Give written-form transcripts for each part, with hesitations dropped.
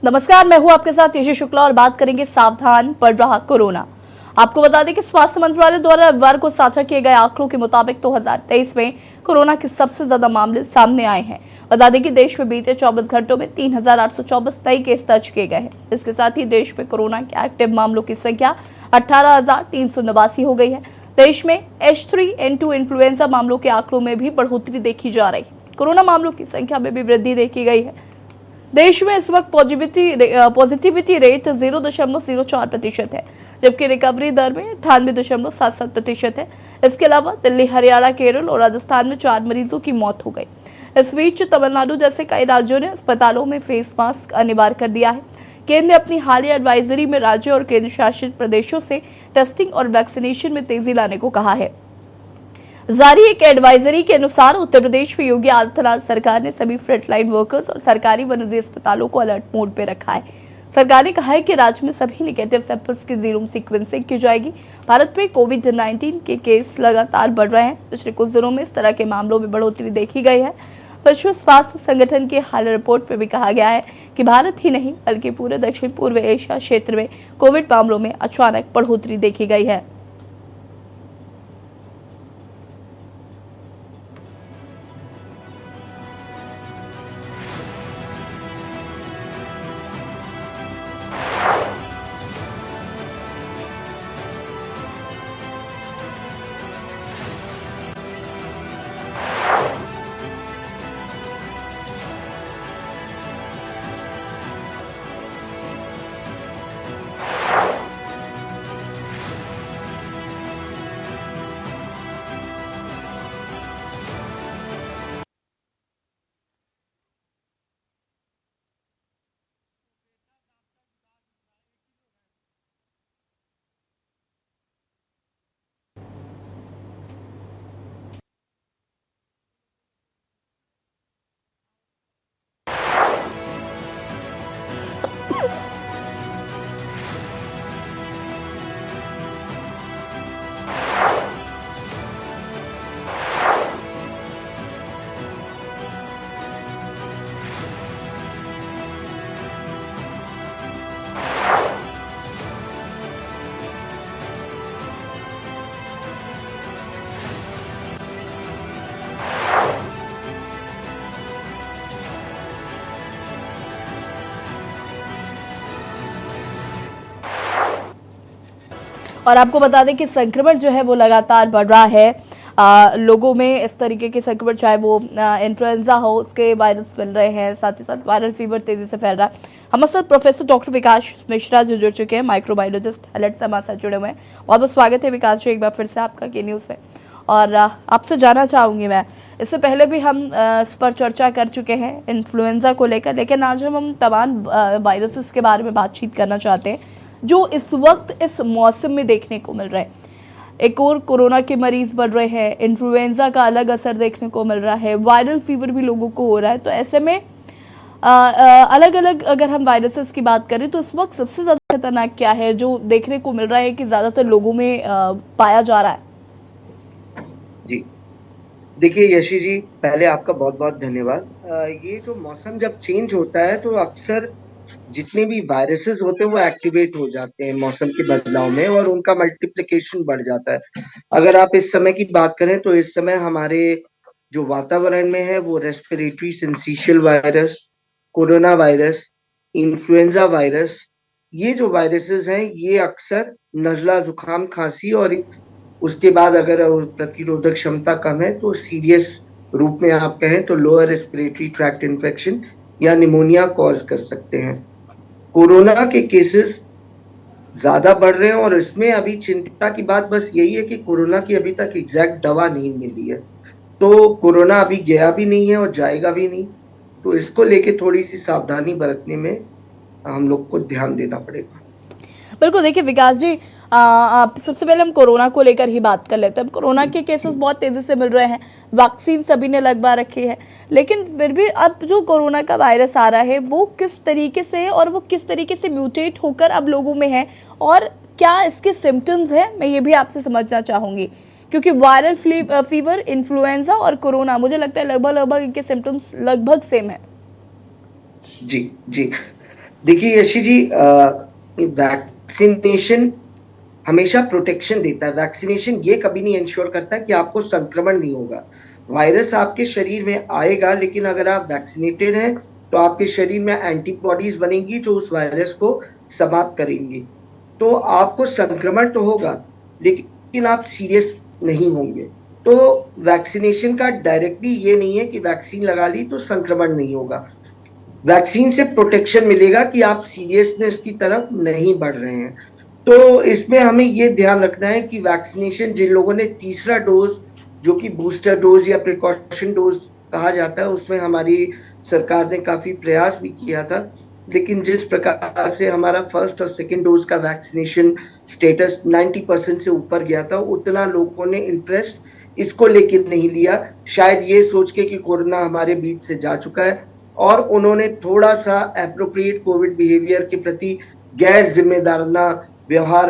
नमस्कार, मैं हूं आपके साथ यशी शुक्ला और बात करेंगे सावधान बढ़ रहा कोरोना। आपको बता दें कि स्वास्थ्य मंत्रालय द्वारा रविवार को साझा किए गए आंकड़ों के मुताबिक 2023 में कोरोना के सबसे ज्यादा मामले सामने आए हैं। बता दें कि देश में बीते 24 घंटों में 3,824 नए केस दर्ज किए गए हैं। इसके साथ ही देश में कोरोना के एक्टिव मामलों की संख्या 18,389 हो गई है। देश में H3N2 इन्फ्लुएंजा मामलों के आंकड़ों में भी बढ़ोतरी देखी जा रही है। कोरोना मामलों की संख्या में भी वृद्धि देखी गई है। देश में इस वक्त पॉजिटिविटी रेट 0.04% है, जबकि रिकवरी दर में 98.77% है। इसके अलावा दिल्ली, हरियाणा, केरल और राजस्थान में 4 मरीजों की मौत हो गई। इस बीच तमिलनाडु जैसे कई राज्यों ने अस्पतालों में फेस मास्क अनिवार्य कर दिया है। केंद्र ने अपनी हालिया एडवाइजरी में राज्यों और केंद्र शासित प्रदेशों से टेस्टिंग और वैक्सीनेशन में तेजी लाने को कहा है। जारी एक एडवाइजरी के अनुसार उत्तर प्रदेश में योगी आदित्यनाथ सरकार ने सभी फ्रंटलाइन वर्कर्स और सरकारी व निजी अस्पतालों को अलर्ट मोड पर रखा है। सरकार ने कहा है कि राज्य में सभी नेगेटिव सैंपल्स की जीनोम सीक्वेंसिंग की जाएगी। भारत में कोविड-19 के केस लगातार बढ़ रहे हैं। पिछले कुछ दिनों में इस तरह के मामलों में बढ़ोतरी देखी गई है। विश्व स्वास्थ्य संगठन की हाल रिपोर्ट में भी कहा गया है कि भारत ही नहीं बल्कि पूरे दक्षिण पूर्व एशिया क्षेत्र में कोविड मामलों में अचानक बढ़ोतरी देखी गई है। और आपको बता दें कि संक्रमण जो है वो लगातार बढ़ रहा है। लोगों में इस तरीके के संक्रमण, चाहे वो इन्फ्लुएंजा हो, उसके वायरस मिल रहे हैं, साथ ही साथ वायरल फीवर तेजी से फैल रहा है। हमारे साथ प्रोफेसर डॉक्टर विकास मिश्रा जो जुड़ चुके हैं, माइक्रोबायोलॉजिस्ट, अलर्ट से हमारे साथ जुड़े हुए हैं। बहुत बहुत स्वागत है विकास जी एक बार फिर से आपका के न्यूज़ में। और आपसे जानना चाहूँगी मैं, इससे पहले भी हम इस पर चर्चा कर चुके हैं इन्फ्लुएंजा को लेकर, लेकिन आज हम तमाम वायरसेस के बारे में बातचीत करना चाहते हैं जो इस वक्त इस मौसम में देखने को मिल रहे हैं। एक और कोरोना के मरीज बढ़ रहे हैं, इन्फ्लुएंजा का अलग असर देखने को मिल रहा है, वायरल फीवर भी लोगों को हो रहा है। तो ऐसे में अलग अलग अगर हम वायरसेस की बात करें तो इस वक्त सबसे ज़्यादा खतरनाक क्या है जो देखने को मिल रहा है कि ज़्यादातर लोगों में पाया जा रहा है? जी देखिए यशी जी, पहले आपका बहुत बहुत धन्यवाद। ये जो मौसम जब चेंज होता है तो अक्सर जितने भी वायरसेस होते हैं वो एक्टिवेट हो जाते हैं मौसम के बदलाव में और उनका मल्टीप्लिकेशन बढ़ जाता है। अगर आप इस समय की बात करें तो इस समय हमारे जो वातावरण में है वो respiratory syncytial virus, corona virus, influenza virus, ये जो वायरसेस हैं ये अक्सर नजला, जुकाम, खांसी और उसके बाद अगर प्रतिरोधक क्षमता कम है तो सीरियस रूप में आप कहें तो लोअर रेस्पिरेटरी ट्रैक्ट इन्फेक्शन या निमोनिया कॉज कर सकते हैं। कोरोना के केसेस ज्यादा बढ़ रहे हैं और इसमें अभी चिंता की बात बस यही है कि कोरोना की अभी तक एग्जैक्ट दवा नहीं मिली है। तो कोरोना अभी गया भी नहीं है और जाएगा भी नहीं, तो इसको लेके थोड़ी सी सावधानी बरतने में हम लोग को ध्यान देना पड़ेगा। बिल्कुल, देखिए विकास जी, सबसे पहले हम कोरोना को लेकर ही बात कर लेते हैं। कोरोना के केसेस बहुत तेज़ी से मिल रहे हैं, वैक्सीन सभी ने लगवा रखी है, लेकिन फिर भी अब जो कोरोना का वायरस आ रहा है वो किस तरीके से और वो किस तरीके से म्यूटेट होकर अब लोगों में है और क्या इसके सिम्टम्स हैं, मैं ये भी आपसे समझना चाहूँगी। क्योंकि वायरल फीवर, इन्फ्लुएंजा और कोरोना, मुझे लगता है लगभग लगभग इनके सिम्टम्स लगभग सेम है। जी जी, देखिए यशी जी, वैक्सीनेशन हमेशा प्रोटेक्शन देता है। वैक्सीनेशन ये कभी नहीं इंश्योर करता कि आपको संक्रमण नहीं होगा। वायरस आपके शरीर में आएगा, लेकिन अगर आप वैक्सीनेटेड हैं तो आपके शरीर में एंटीबॉडीज बनेंगी जो उस वायरस को समाप्त करेंगी। तो आपको संक्रमण तो होगा, लेकिन आप सीरियस नहीं होंगे। तो वैक्सीनेशन का डायरेक्टली ये नहीं है कि वैक्सीन लगा ली तो संक्रमण नहीं होगा। वैक्सीन से प्रोटेक्शन मिलेगा कि आप सीरियसनेस की तरफ नहीं बढ़ रहे हैं। तो इसमें हमें ये ध्यान रखना है कि वैक्सीनेशन जिन लोगों ने तीसरा डोज, जो कि बूस्टर डोज या प्रिकॉशन डोज कहा जाता है, उसमें हमारी सरकार ने काफी प्रयास भी किया था। लेकिन जिस प्रकार से हमारा फर्स्ट और सेकेंड डोज का वैक्सीनेशन स्टेटस 90% से ऊपर गया था, उतना लोगों ने इंटरेस्ट इसको लेकर नहीं लिया, शायद ये सोच के कि कोरोना हमारे बीच से जा चुका है। और उन्होंने थोड़ा सा एप्रोप्रिएट कोविड बिहेवियर के प्रति गैर जिम्मेदाराना व्यवहार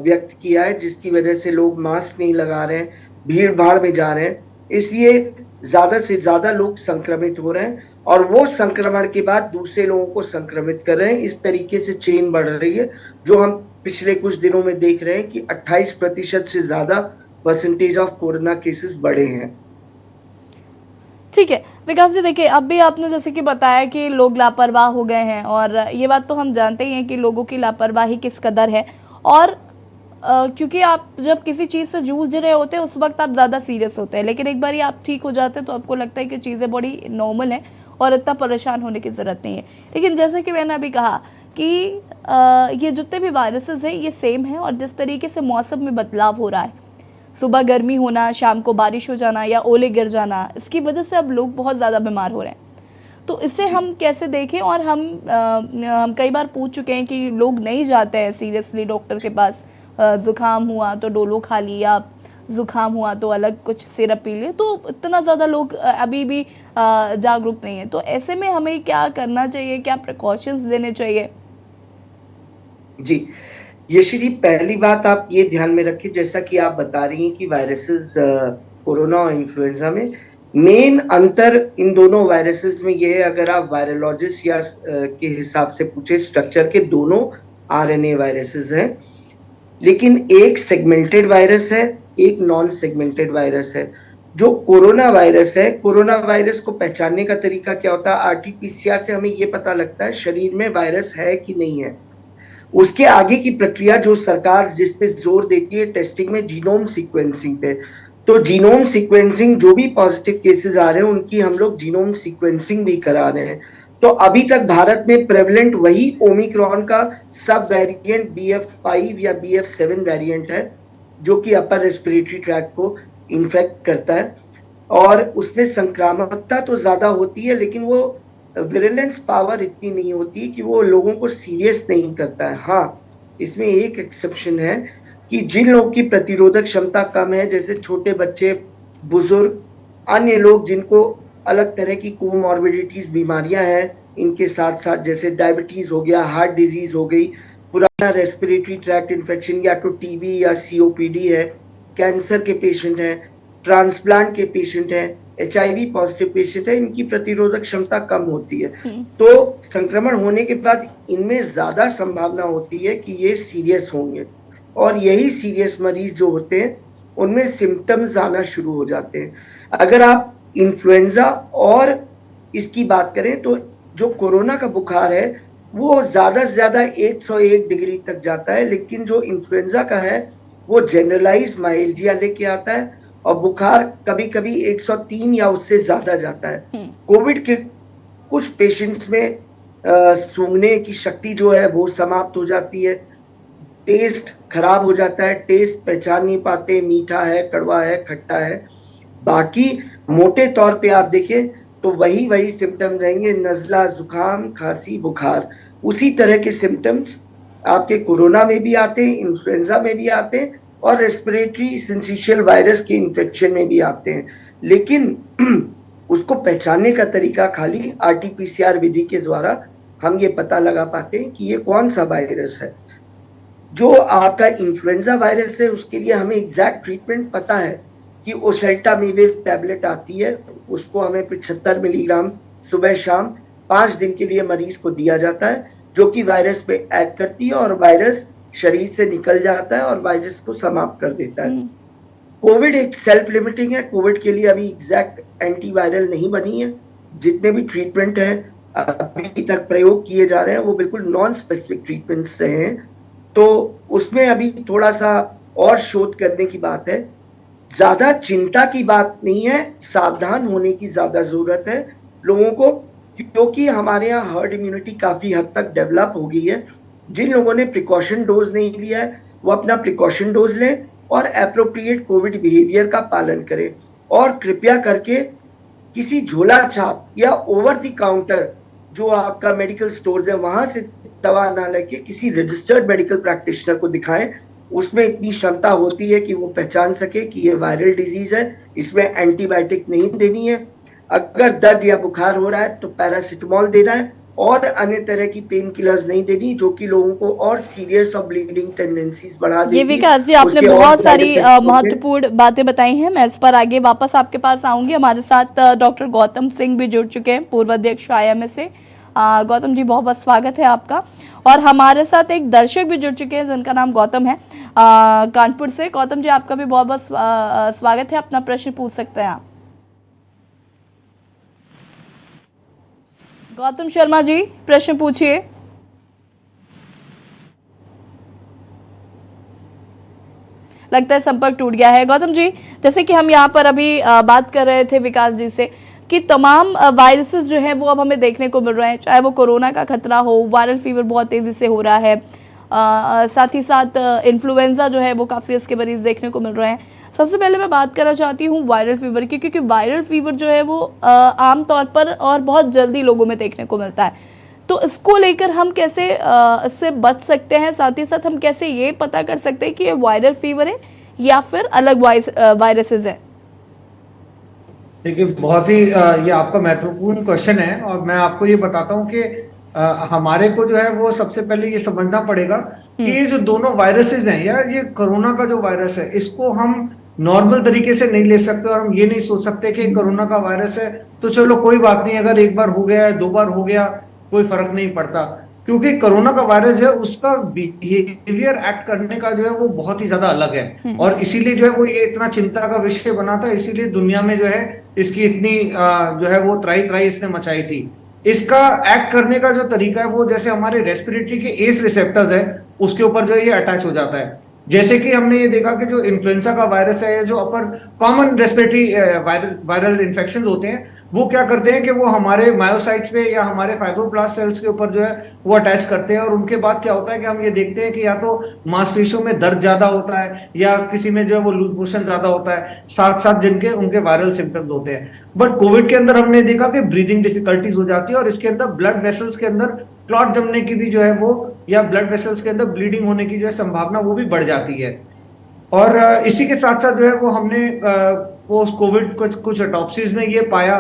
व्यक्त किया है, जिसकी वजह से लोग मास्क नहीं लगा रहे हैं, भीड़ भाड़ में जा रहे हैं, इसलिए ज्यादा से ज्यादा लोग संक्रमित हो रहे हैं और वो संक्रमण के बाद दूसरे लोगों को संक्रमित कर रहे हैं। इस तरीके से चेन बढ़ रही है, जो हम पिछले कुछ दिनों में देख रहे हैं कि 28% से ज्यादा परसेंटेज ऑफ कोरोना केसेस बढ़े हैं। ठीक है विकास जी, देखिए अब भी आपने जैसे कि बताया कि लोग लापरवाह हो गए हैं, और ये बात तो हम जानते ही हैं कि लोगों की लापरवाही किस कदर है। और क्योंकि आप जब किसी चीज़ से जूझ रहे होते हैं उस वक्त आप ज़्यादा सीरियस होते हैं, लेकिन एक बार ही आप ठीक हो जाते हैं तो आपको लगता है कि चीज़ें बड़ी नॉर्मल हैं और इतना परेशान होने की ज़रूरत नहीं है। लेकिन जैसे कि मैंने अभी कहा कि ये जितने भी वायरसेस हैं ये सेम हैं, और जिस तरीके से मौसम में बदलाव हो रहा है, सुबह गर्मी होना, शाम को बारिश हो जाना या ओले गिर जाना, इसकी वजह से अब लोग बहुत ज़्यादा बीमार हो रहे हैं। तो इसे हम कैसे देखें? और हम कई बार पूछ चुके हैं कि लोग नहीं जाते हैं सीरियसली डॉक्टर के पास। ज़ुकाम हुआ तो डोलो खा लिया, ज़ुकाम हुआ तो अलग कुछ सिरप पी लिए, तो इतना ज़्यादा लोग अभी भी जागरूक नहीं है। तो ऐसे में हमें क्या करना चाहिए, क्या प्रिकॉशंस लेने चाहिए? जी, यशी जी, पहली बात आप ये ध्यान में रखिए, जैसा कि आप बता रही हैं कि वायरसेस कोरोना और इन्फ्लुएंजा में मेन अंतर इन दोनों वायरसेस में ये है, अगर आप वायरोलॉजिस्ट या के हिसाब से पूछे स्ट्रक्चर के, दोनों आरएनए वायरसेस हैं, लेकिन एक सेगमेंटेड वायरस है, एक नॉन सेगमेंटेड वायरस है। जो कोरोना वायरस है, कोरोना वायरस को पहचानने का तरीका क्या होता है? आरटीपीसीआर से हमें ये पता लगता है शरीर में वायरस है कि नहीं है। उसके आगे की प्रक्रिया जो सरकार जिस पे जोर देती है टेस्टिंग में, जीनोम सीक्वेंसिंग पे। तो जीनोम सीक्वेंसिंग, जो भी पॉजिटिव केसेस आ रहे हैं उनकी हम लोग जीनोम सीक्वेंसिंग भी करा रहे हैं। तो अभी तक भारत में प्रेवलेंट वही ओमिक्रॉन का सब वेरिएंट BF5 या BF7 वेरिएंट है, जो कि अपर रेस्पिरेटरी ट्रैक्ट को इन्फेक्ट करता है, और उसमें संक्रामकता तो ज्यादा होती है, लेकिन वो विजिलेंस पावर इतनी नहीं होती कि वो लोगों को सीरियस नहीं करता है। हाँ, इसमें एक एक्सेप्शन है कि जिन लोगों की प्रतिरोधक क्षमता कम है, जैसे छोटे बच्चे, बुजुर्ग, अन्य लोग जिनको अलग तरह की कोमॉर्बिडिटीज बीमारियां हैं, इनके साथ साथ जैसे डायबिटीज हो गया, हार्ट डिजीज हो गई, पुराना रेस्पिरेटरी ट्रैक्ट इन्फेक्शन या तो टीबी या COPD है, कैंसर के पेशेंट हैं, ट्रांसप्लांट के पेशेंट हैं, HIV पॉजिटिव पेशेंट है, इनकी प्रतिरोधक क्षमता कम होती है। तो संक्रमण होने के बाद इनमें ज्यादा संभावना होती है कि ये सीरियस होंगे, और यही सीरियस मरीज जो होते हैं उनमें सिम्टम्स आना शुरू हो जाते हैं। अगर आप इन्फ्लुएंजा और इसकी बात करें तो जो कोरोना का बुखार है वो ज्यादा से ज्यादा 101 डिग्री तक जाता है, लेकिन जो इन्फ्लुएंजा का है वो जनरलाइज माइल्डिया लेके आता है, और बुखार कभी कभी 103 या उससे ज्यादा जाता है। कोविड के कुछ पेशेंट्स में सूंघने की शक्ति जो है वो समाप्त हो जाती है, टेस्ट खराब हो जाता है, टेस्ट पहचान नहीं पाते, मीठा है, कड़वा है, खट्टा है। बाकी मोटे तौर पे आप देखें तो वही सिम्टम रहेंगे, नजला, जुकाम, खांसी, बुखार। उसी तरह के सिम्टम्स आपके कोरोना में भी आते हैं, इन्फ्लुएंजा में भी आते हैं, और रेस्पिरेटरी सिंसिशियल वायरस के इन्फेक्शन में भी आते हैं। लेकिन उसको पहचानने का तरीका खाली RT-PCR विधि के द्वारा हम ये पता लगा पाते हैं कि ये कौन सा वायरस है। जो आपका इन्फ्लुएंजा वायरस है उसके लिए हमें एग्जैक्ट ट्रीटमेंट पता है कि ओसेल्टामिविर टैबलेट आती है, उसको हमें 75 मिलीग्राम सुबह शाम 5 दिन के लिए मरीज को दिया जाता है, जो कि वायरस पे एक्ट करती है और वायरस शरीर से निकल जाता है और वायरस को समाप्त कर देता है। कोविड एक सेल्फ लिमिटिंग है। कोविड के लिए अभी एग्जैक्ट एंटीवायरल नहीं बनी है। जितने भी ट्रीटमेंट है अभी तक प्रयोग किए जा रहे हैं वो बिल्कुल नॉन स्पेसिफिक ट्रीटमेंट्स रहे हैं, तो उसमें अभी थोड़ा सा और शोध करने की बात है। ज्यादा चिंता की बात नहीं है, सावधान होने की ज्यादा जरूरत है लोगों को, क्योंकि हमारे यहाँ हर्ड इम्यूनिटी काफी हद तक डेवलप हो गई है। जिन लोगों ने प्रिकॉशन डोज नहीं लिया है वो अपना प्रिकॉशन डोज लें और एप्रोप्रिएट कोविड बिहेवियर का पालन करें, और कृपया करके किसी झोला छाप या ओवर द काउंटर जो आपका मेडिकल स्टोर्स है वहां से दवा ना लेके किसी रजिस्टर्ड मेडिकल प्रैक्टिशनर को दिखाएं। उसमें इतनी क्षमता होती है कि वो पहचान सके कि ये वायरल डिजीज है, इसमें एंटीबायोटिक नहीं देनी है। अगर दर्द या बुखार हो रहा है तो पैरासिटामोल देना है और अन्य तरह की पेन किलर्स नहीं देनी जो कि लोगों को और सीरियस और ब्लीडिंग टेंडेंसीज बढ़ा देगी। ये विकास जी आपने उसके और बहुत साइड सारी इफेक्ट्स होंगे। महत्वपूर्ण बातें बताई हैं। मैं इस पर आगे वापस आपके पास आऊंगी। हमारे साथ डॉक्टर गौतम सिंह भी जुड़ चुके हैं, पूर्व अध्यक्ष IMA से। गौतम जी बहुत बहुत स्वागत है आपका। और हमारे साथ एक दर्शक भी जुड़ चुके हैं जिनका नाम गौतम है, कानपुर से। गौतम जी आपका भी बहुत बहुत स्वागत है, अपना प्रश्न पूछ सकते हैं आप। गौतम शर्मा जी प्रश्न पूछिए। लगता है संपर्क टूट गया है। गौतम जी, जैसे कि हम यहाँ पर अभी बात कर रहे थे विकास जी से कि तमाम वायरसेस जो है वो अब हमें देखने को मिल रहे हैं, चाहे वो कोरोना का खतरा हो, वायरल फीवर बहुत तेज़ी से हो रहा है, साथ ही साथ इन्फ्लुएंजा जो है वो काफ़ी इसके मरीज देखने को मिल रहे हैं। सबसे पहले मैं बात करना चाहती हूँ वायरल फीवर की, क्योंकि वायरल फीवर जो है वो आम तौर पर और बहुत जल्दी लोगों में देखने को मिलता है। तो इसको लेकर हम कैसे इससे बच सकते हैं, साथ ही साथ हम कैसे ये पता कर सकते हैं कि ये वायरल फीवर है या फिर अलग वायरसेस है? देखिए, बहुत ही ये आपका महत्वपूर्ण क्वेश्चन है और मैं आपको ये बताता हूँ कि हमारे को जो है वो सबसे पहले ये समझना पड़ेगा कि ये जो दोनों वायरसेस हैं या ये कोरोना का जो वायरस है इसको हम नॉर्मल तरीके से नहीं ले सकते और हम ये नहीं सोच सकते कि कोरोना का वायरस है तो चलो कोई बात नहीं, अगर एक बार हो गया 2 बार हो गया कोई फर्क नहीं पड़ता। क्योंकि कोरोना का वायरस जो है उसका बिहेवियर एक्ट करने का जो है वो बहुत ही ज्यादा अलग है और इसीलिए जो है वो ये इतना चिंता का विषय बना था। इसीलिए दुनिया में जो है इसकी इतनी जो है वो त्राही त्राही इसने मचाई थी। इसका एक्ट करने का जो तरीका है वो जैसे हमारे रेस्पिरेटरी के एस रिसेप्टर्स है उसके ऊपर जो है ये अटैच हो जाता है। जैसे कि हमने ये देखा कि जो इन्फ्लुएंजा का वायरस है, जो अपर कॉमन रेस्पिरेटरी वायरल इन्फेक्शन होते हैं, वो क्या करते हैं कि वो हमारे मायोसाइट्स पे या हमारे फाइब्रोब्लास्ट सेल्स के ऊपर जो है वो अटैच करते हैं और उनके बाद क्या होता है कि हम ये देखते हैं कि या तो मांसपेशियों में दर्द ज्यादा होता है या किसी में जो है वो लूज मोशन ज्यादा होता है, साथ साथ जिनके उनके वायरल सिम्टम्स होते हैं। बट कोविड के अंदर हमने देखा कि ब्रीदिंग डिफिकल्टीज हो जाती है और इसके अंदर ब्लड वेसल्स के अंदर क्लॉट जमने की भी जो है वो या ब्लड वेसल्स के अंदर ब्लीडिंग होने की जो है संभावना वो भी बढ़ जाती है। और इसी के साथ साथ जो है वो हमने पोस्ट कोविड कुछ ऑटोप्सीज में ये पाया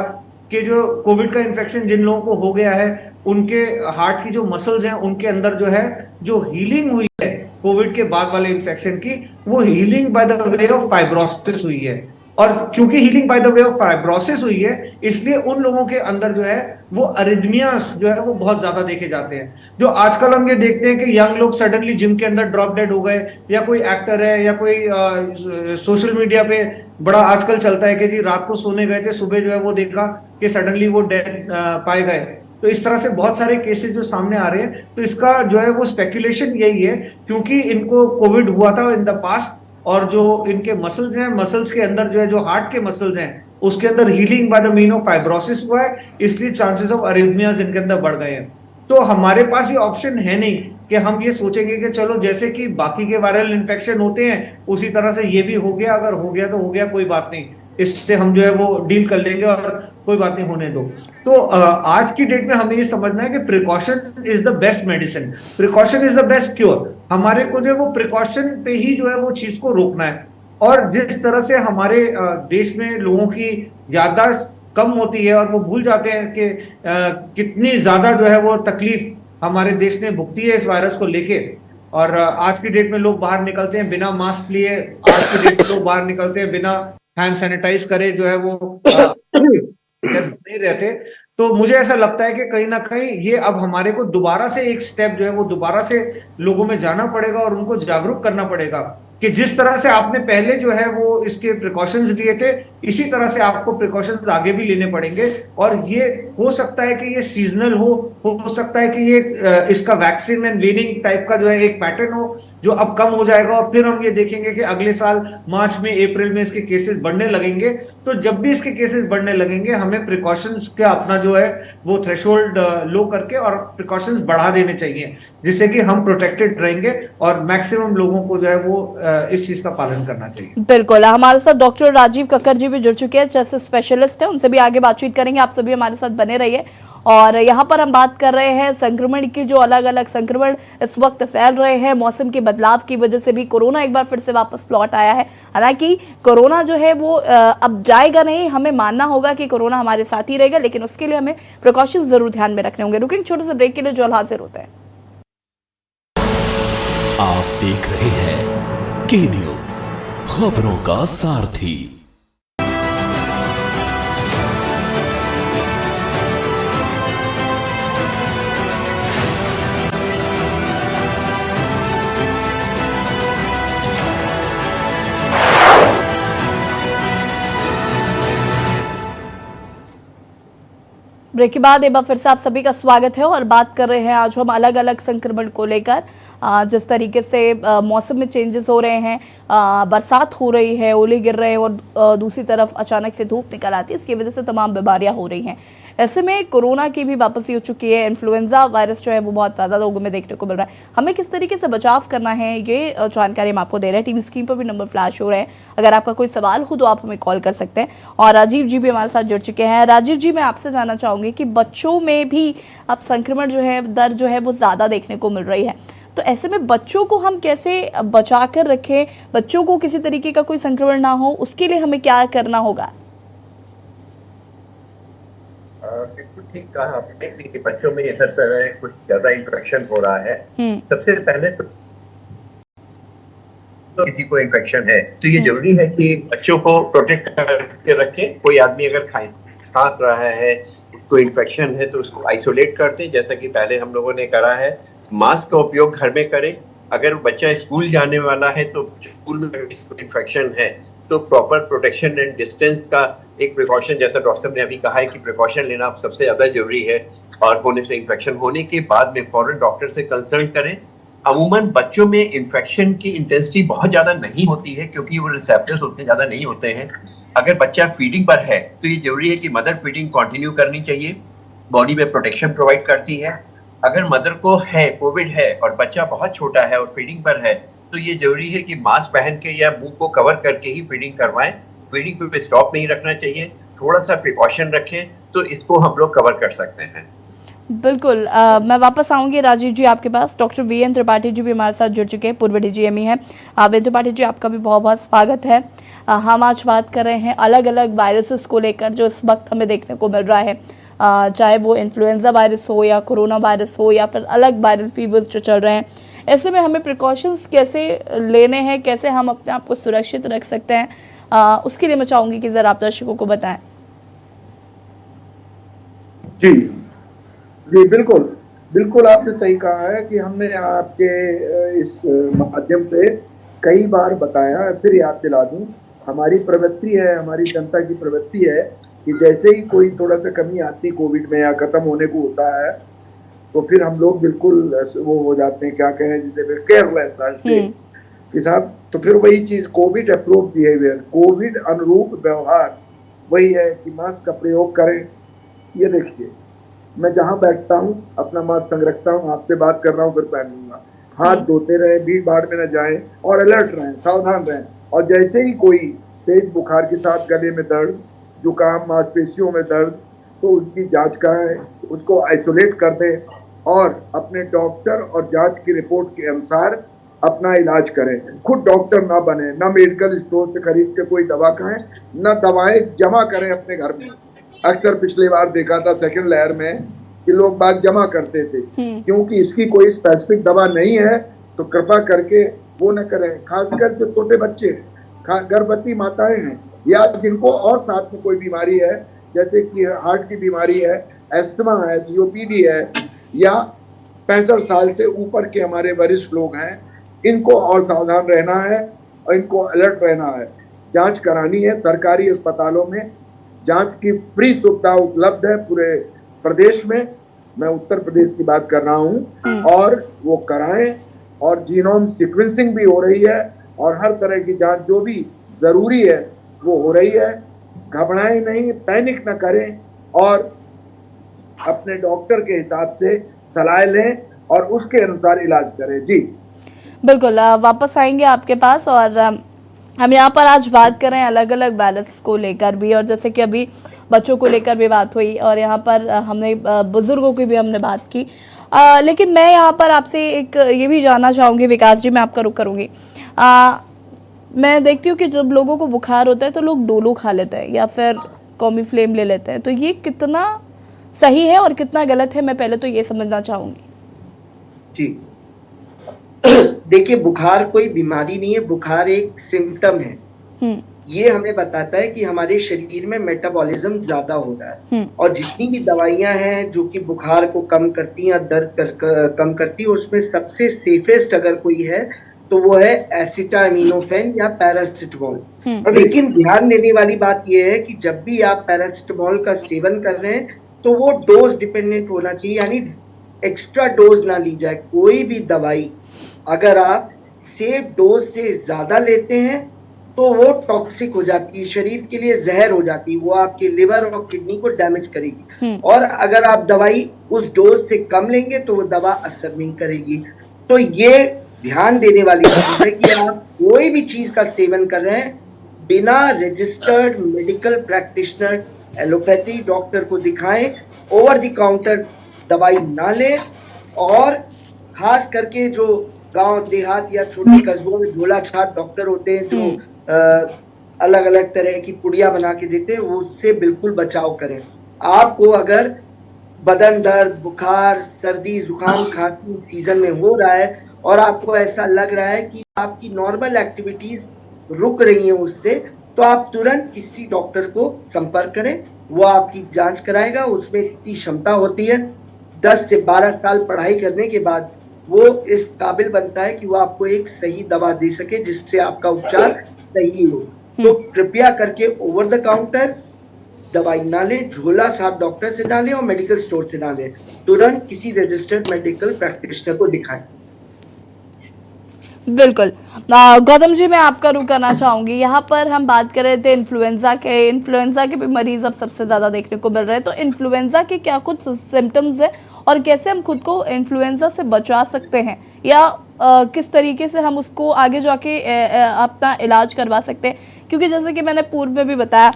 कि जो कोविड का इन्फेक्शन जिन लोगों को हो गया है उनके हार्ट की जो मसल्स हैं उनके अंदर जो है जो हीलिंग हुई है कोविड के बाद वाले इन्फेक्शन की, वो healing by the way of fibrosis हुई है। और क्योंकि healing by the way of fibrosis हुई है इसलिए उन लोगों के अंदर जो है वो अरिथमियास जो है वो बहुत ज्यादा देखे जाते हैं। जो आजकल हम ये देखते हैं कि यंग लोग सडनली जिम के अंदर ड्रॉप डेड हो गए, या कोई एक्टर है या कोई सोशल मीडिया पे बड़ा आजकल चलता है कि जी रात को सोने गए थे, सुबह जो है वो देखा कि सडनली वो डेड पाए गए। तो इस तरह से बहुत सारे केसेस जो सामने आ रहे हैं, तो इसका जो है वो स्पेकुलेशन यही है क्योंकि इनको कोविड हुआ था इन द पास्ट और जो इनके मसल्स हैं, मसल्स के अंदर जो है जो हार्ट के मसल्स हैं उसके अंदर healing by the mean of fibrosis हुआ है, इसलिए चांसेस ऑफ अरिथमियाज इनके अंदर बढ़ गए हैं। तो हमारे पास ये ऑप्शन है नहीं कि हम ये सोचेंगे कि चलो जैसे कि बाकी के वायरल इन्फेक्शन होते हैं उसी तरह से ये भी हो गया, अगर हो गया तो हो गया, कोई बात नहीं, इससे हम जो है वो डील कर लेंगे और कोई बात नहीं होने दो। तो आज की डेट में हमें ये समझना है कि precaution is the best medicine, precaution is the best cure. हमारे को जो है वो प्रिकॉशन पे ही जो है वो चीज को रोकना है। और जिस तरह से हमारे देश में लोगों की याददाश्त कम होती है और वो भूल जाते हैं कि कितनी ज्यादा जो है वो तकलीफ हमारे देश ने भुगती है इस वायरस को लेके। और आज की डेट में लोग बाहर निकलते हैं बिना मास्क लिए, आज की डेट में लोग बाहर निकलते हैं बिना हैंड सैनिटाइज करे, जो है वो नहीं रहते। तो मुझे ऐसा लगता है कि कहीं ना कहीं ये अब हमारे को दोबारा से एक स्टेप जो है वो दोबारा से लोगों में जाना पड़ेगा और उनको जागरूक करना पड़ेगा कि जिस तरह से आपने पहले जो है वो इसके प्रिकॉशंस लिए थे, इसी तरह से आपको प्रिकॉशंस आगे भी लेने पड़ेंगे। और ये हो सकता है कि ये सीजनल हो सकता है कि ये इसका वैक्सीन एंड वीनिंग टाइप का जो है एक पैटर्न हो जो अब कम हो जाएगा, और फिर हम ये देखेंगे कि अगले साल मार्च में अप्रैल में इसके केसेस बढ़ने लगेंगे। तो जब भी इसके केसेस बढ़ने लगेंगे हमें प्रिकॉशंस का अपना जो है वो थ्रेशोल्ड लो करके और प्रिकॉशंस बढ़ा देने चाहिए, जिससे कि हम प्रोटेक्टेड रहेंगे और मैक्सिमम लोगों को जो है वो इस चीज का पालन करना चाहिए। बिल्कुल, हमारे साथ डॉक्टर राजीव कक्कर जी भी जुड़ चुके हैं, चेस्ट स्पेशलिस्ट हैं, उनसे भी आगे बातचीत करेंगे। आप सभी हमारे साथ बने रहिए। और यहाँ पर हम बात कर रहे हैं संक्रमण की, जो अलग अलग संक्रमण इस वक्त फैल रहे हैं। मौसम के बदलाव की वजह से भी कोरोना एक बार फिर से वापस लौट आया है। हालांकि कोरोना जो है वो अब जाएगा नहीं, हमें मानना होगा कि कोरोना हमारे साथ ही रहेगा, लेकिन उसके लिए हमें प्रिकॉशंस जरूर ध्यान में रखने होंगे। रुकेंगे छोटे से ब्रेक के लिए, जो हाजिर होते हैं। आप देख रहे हैं के न्यूज, खबरों का सारथी। ब्रेक के बाद एक बार फिर से आप सभी का स्वागत है और बात कर रहे हैं आज हम अलग अलग संक्रमण को लेकर। जिस तरीके से मौसम में चेंजेस हो रहे हैं, बरसात हो रही है, ओले गिर रहे हैं और दूसरी तरफ अचानक से धूप निकल आती है, इसकी वजह से तमाम बीमारियां हो रही हैं। ऐसे में कोरोना की भी वापसी हो चुकी है। इन्फ्लुएंजा वायरस जो है वो बहुत ज़्यादा लोगों में देखने को मिल रहा है। हमें किस तरीके से बचाव करना है, ये जानकारी हम आपको दे रहे हैं। टीवी स्क्रीन पर भी नंबर फ्लैश हो रहे हैं। अगर आपका कोई सवाल हो तो आप हमें कॉल कर सकते हैं। और राजीव जी भी हमारे साथ जुड़ चुके हैं। राजीव जी, मैं आपसे जानना चाहूँगी कि बच्चों में भी अब संक्रमण जो है, दर जो है वो ज़्यादा देखने को मिल रही है, तो ऐसे में बच्चों को हम कैसे बचा कर रखें, बच्चों को किसी तरीके का कोई संक्रमण ना हो, उसके लिए हमें क्या करना होगा? बिल्कुल ठीक कहा आपने कि बच्चों में हर तरह कुछ ज्यादा इन्फेक्शन हो रहा है। सबसे पहले तो किसी को इन्फेक्शन है तो ये जरूरी है कि बच्चों को प्रोटेक्ट करके रखें। कोई आदमी अगर खांस रहा है, उसको इन्फेक्शन है, तो उसको आइसोलेट करते हैं, जैसा कि पहले हम लोगों ने करा है। मास्क का उपयोग घर में करें। अगर बच्चा स्कूल जाने वाला है तो स्कूल में इन्फेक्शन है तो प्रॉपर प्रोटेक्शन एंड डिस्टेंस का एक प्रिकॉशन, जैसा डॉक्टर साहब ने अभी कहा है कि प्रिकॉशन लेना सबसे ज्यादा जरूरी है। और होने से इन्फेक्शन होने के बाद में फौरन डॉक्टर से कंसल्ट करें। अमूमन बच्चों में इन्फेक्शन की इंटेंसिटी बहुत ज्यादा नहीं होती है क्योंकि वो रिसेप्टर्स उतने ज्यादा नहीं होते हैं। अगर बच्चा फीडिंग पर है तो ये जरूरी है कि मदर फीडिंग कंटिन्यू करनी चाहिए, बॉडी में प्रोटेक्शन प्रोवाइड करती है। अगर मदर को है, कोविड है और बच्चा बहुत छोटा है और फीडिंग पर है, तो ये जरूरी है कि मास्क पहन के या मुंह को कवर करके ही फीडिंग करवाएं। फीडिंग पे स्टॉप नहीं रखना चाहिए, थोड़ा सा प्रिकॉशन रखें तो इसको हम लोग कवर कर सकते हैं। बिल्कुल, मैं वापस आऊंगी राजीव जी आपके पास। डॉक्टर वीएन त्रिपाठी जी भी हमारे साथ जुड़ चुके हैं, पूर्व डीजीएमई हैं। वीएन त्रिपाठी जी, आपका भी बहुत बहुत स्वागत है। हम आज बात कर रहे हैं अलग अलग वायरसेस को लेकर जो इस वक्त हमें देखने को मिल रहा है, चाहे वो इन्फ्लुएंजा वायरस हो या कोरोना वायरस हो या फिर अलग वायरल फीवर्स जो चल रहे हैं। ऐसे में हमें प्रिकॉशंस कैसे लेने हैं, कैसे हम अपने आप को सुरक्षित रख सकते हैं, उसके लिए मैं चाहूँगी कि ज़रा आप दर्शकों को बताएं। जी जी, बिल्कुल बिल्कुल आपने सही कहा है कि हमने आपके इस माध्यम से कई बार बताया, फिर याद दिला दूं, हमारी प्रवृत्ति है, हमारी जनता की प्रवृत्ति है कि जैसे ही कोई थोड़ा सा कमी आती कोविड में या खत्म होने को होता है तो फिर हम लोग बिल्कुल वो हो जाते हैं, क्या कहें जिसे, फिर केयरलेस के साथ। तो फिर वही चीज कोविड अप्रूव बिहेवियर, कोविड अनुरूप व्यवहार वही है कि मास्क का प्रयोग करें। ये देखिए, मैं जहाँ बैठता हूँ अपना मास्क संग रखता हूँ, आपसे बात कर रहा हूँ फिर पहनूंगा, हाथ धोते रहे, भीड़ भाड़ में न जाएं और अलर्ट रहें, सावधान रहें। और जैसे ही कोई तेज बुखार के साथ गले में दर्द, जुकाम, मांसपेशियों में दर्द, तो उसकी जांच कराएं, उसको आइसोलेट कर दें और अपने डॉक्टर और जांच की रिपोर्ट के अनुसार अपना इलाज करें। खुद डॉक्टर ना बने, ना मेडिकल स्टोर से खरीद के कोई दवा खाएं, ना दवाएं जमा करें अपने घर में। अक्सर पिछली बार देखा था सेकंड लहर में कि लोग बात जमा करते थे, क्योंकि इसकी कोई स्पेसिफिक दवा नहीं है तो कृपा करके वो न करें। खासकर जो छोटे बच्चे, गर्भवती माताएं हैं या जिनको और साथ में कोई बीमारी है, जैसे कि हार्ट की बीमारी है एस्थमा है, सीओपीडी है, या 65 साल से ऊपर के हमारे वरिष्ठ लोग हैं, इनको और सावधान रहना है और इनको अलर्ट रहना है। जांच करानी है। सरकारी अस्पतालों में जांच की फ्री सुविधा उपलब्ध है पूरे प्रदेश में। मैं उत्तर प्रदेश की बात कर रहा हूँ, और वो कराएं। और जीनोम सीक्वेंसिंग भी हो रही है और हर तरह की जांच जो भी जरूरी है वो हो रही है। घबराएं नहीं, पैनिक न करें और अपने डॉक्टर के हिसाब से सलाह लें और उसके अनुसार इलाज करें। जी बिल्कुल, वापस आएंगे आपके पास। और हम यहाँ पर आज बात कर रहे हैं अलग अलग वायरस को लेकर भी, और जैसे कि अभी बच्चों को लेकर भी बात हुई, और यहाँ पर हमने बुजुर्गों की भी हमने बात की। लेकिन मैं यहाँ पर आपसे एक ये भी जानना चाहूँगी, विकास जी, मैं आपका रुख करूँगी। मैं देखती हूँ कि जब लोगों को बुखार होता है तो लोग डोलो खा लेते हैं या फिर कॉमीफ्लेम ले लेते हैं, तो ये कितना सही है और कितना गलत है, मैं पहले तो ये समझना चाहूँगी। जी देखिए, बुखार कोई बीमारी नहीं है, बुखार एक सिम्टम है। ये हमें बताता है कि हमारे शरीर में मेटाबॉलिज्म ज्यादा हो रहा है, और जितनी भी दवाइयां हैं जो कि बुखार को कम करती हैं, दर्द कम करती है, उसमें सबसे सेफेस्ट अगर कोई है तो वो है एसिटामिनोफेन या पैरासिटामोल। लेकिन ध्यान देने वाली बात यह है कि जब भी आप पैरासिटामोल का सेवन कर रहे हैं तो वो डोज डिपेंडेंट होना चाहिए, यानी एक्स्ट्रा डोज ना ली जाए। कोई भी दवाई अगर आप सेफ डोज से ज्यादा लेते हैं तो वो टॉक्सिक हो जाती है, शरीर के लिए जहर हो जाती है, वो आपके लिवर और किडनी को डैमेज करेगी। और अगर आप दवाई उस डोज से कम लेंगे तो वो दवा असर नहीं करेगी। तो ये ध्यान देने वाली चीज है कि आप कोई भी चीज का सेवन कर रहे हैं, बिना registered medical practitioner allopathy doctor को दिखाएं, ओवर द काउंटर दवाई ना लें। और खास करके जो गांव देहात या छोटे कस्बों में झोला छाप डॉक्टर होते हैं जो अलग अलग तरह की पुड़िया बना के देते हैं, वो उससे बिल्कुल बचाव करें। आपको अगर बदन दर्द, बुखार, सर्दी, जुकाम, खांसी सीजन में हो रहा है और आपको ऐसा लग रहा है कि आपकी नॉर्मल एक्टिविटीज रुक रही हैं उससे, तो आप तुरंत किसी डॉक्टर को संपर्क करें, वो आपकी जांच कराएगा। उसमें इतनी क्षमता होती है, 10 से 12 साल पढ़ाई करने के बाद वो इस काबिल बनता है कि वो आपको एक सही दवा दे सके जिससे आपका उपचार सही हो। तो कृपया करके ओवर द काउंटर दवाई ना लें, झोला छाप डॉक्टर से ना लें और मेडिकल स्टोर से ना लें, तुरंत किसी रजिस्टर्ड मेडिकल प्रैक्टिशनर को दिखाएं। बिल्कुल। गौतम जी, मैं आपका रुख करना चाहूँगी। यहाँ पर हम बात कर रहे थे इन्फ्लुएंजा के भी मरीज अब सबसे ज़्यादा देखने को मिल रहे हैं, तो इन्फ्लुएंजा के क्या कुछ सिम्टम्स हैं और कैसे हम खुद को इन्फ्लुएंजा से बचा सकते हैं, या किस तरीके से हम उसको आगे जाके अपना इलाज करवा सकते हैं? क्योंकि जैसे कि मैंने पूर्व में भी बताया,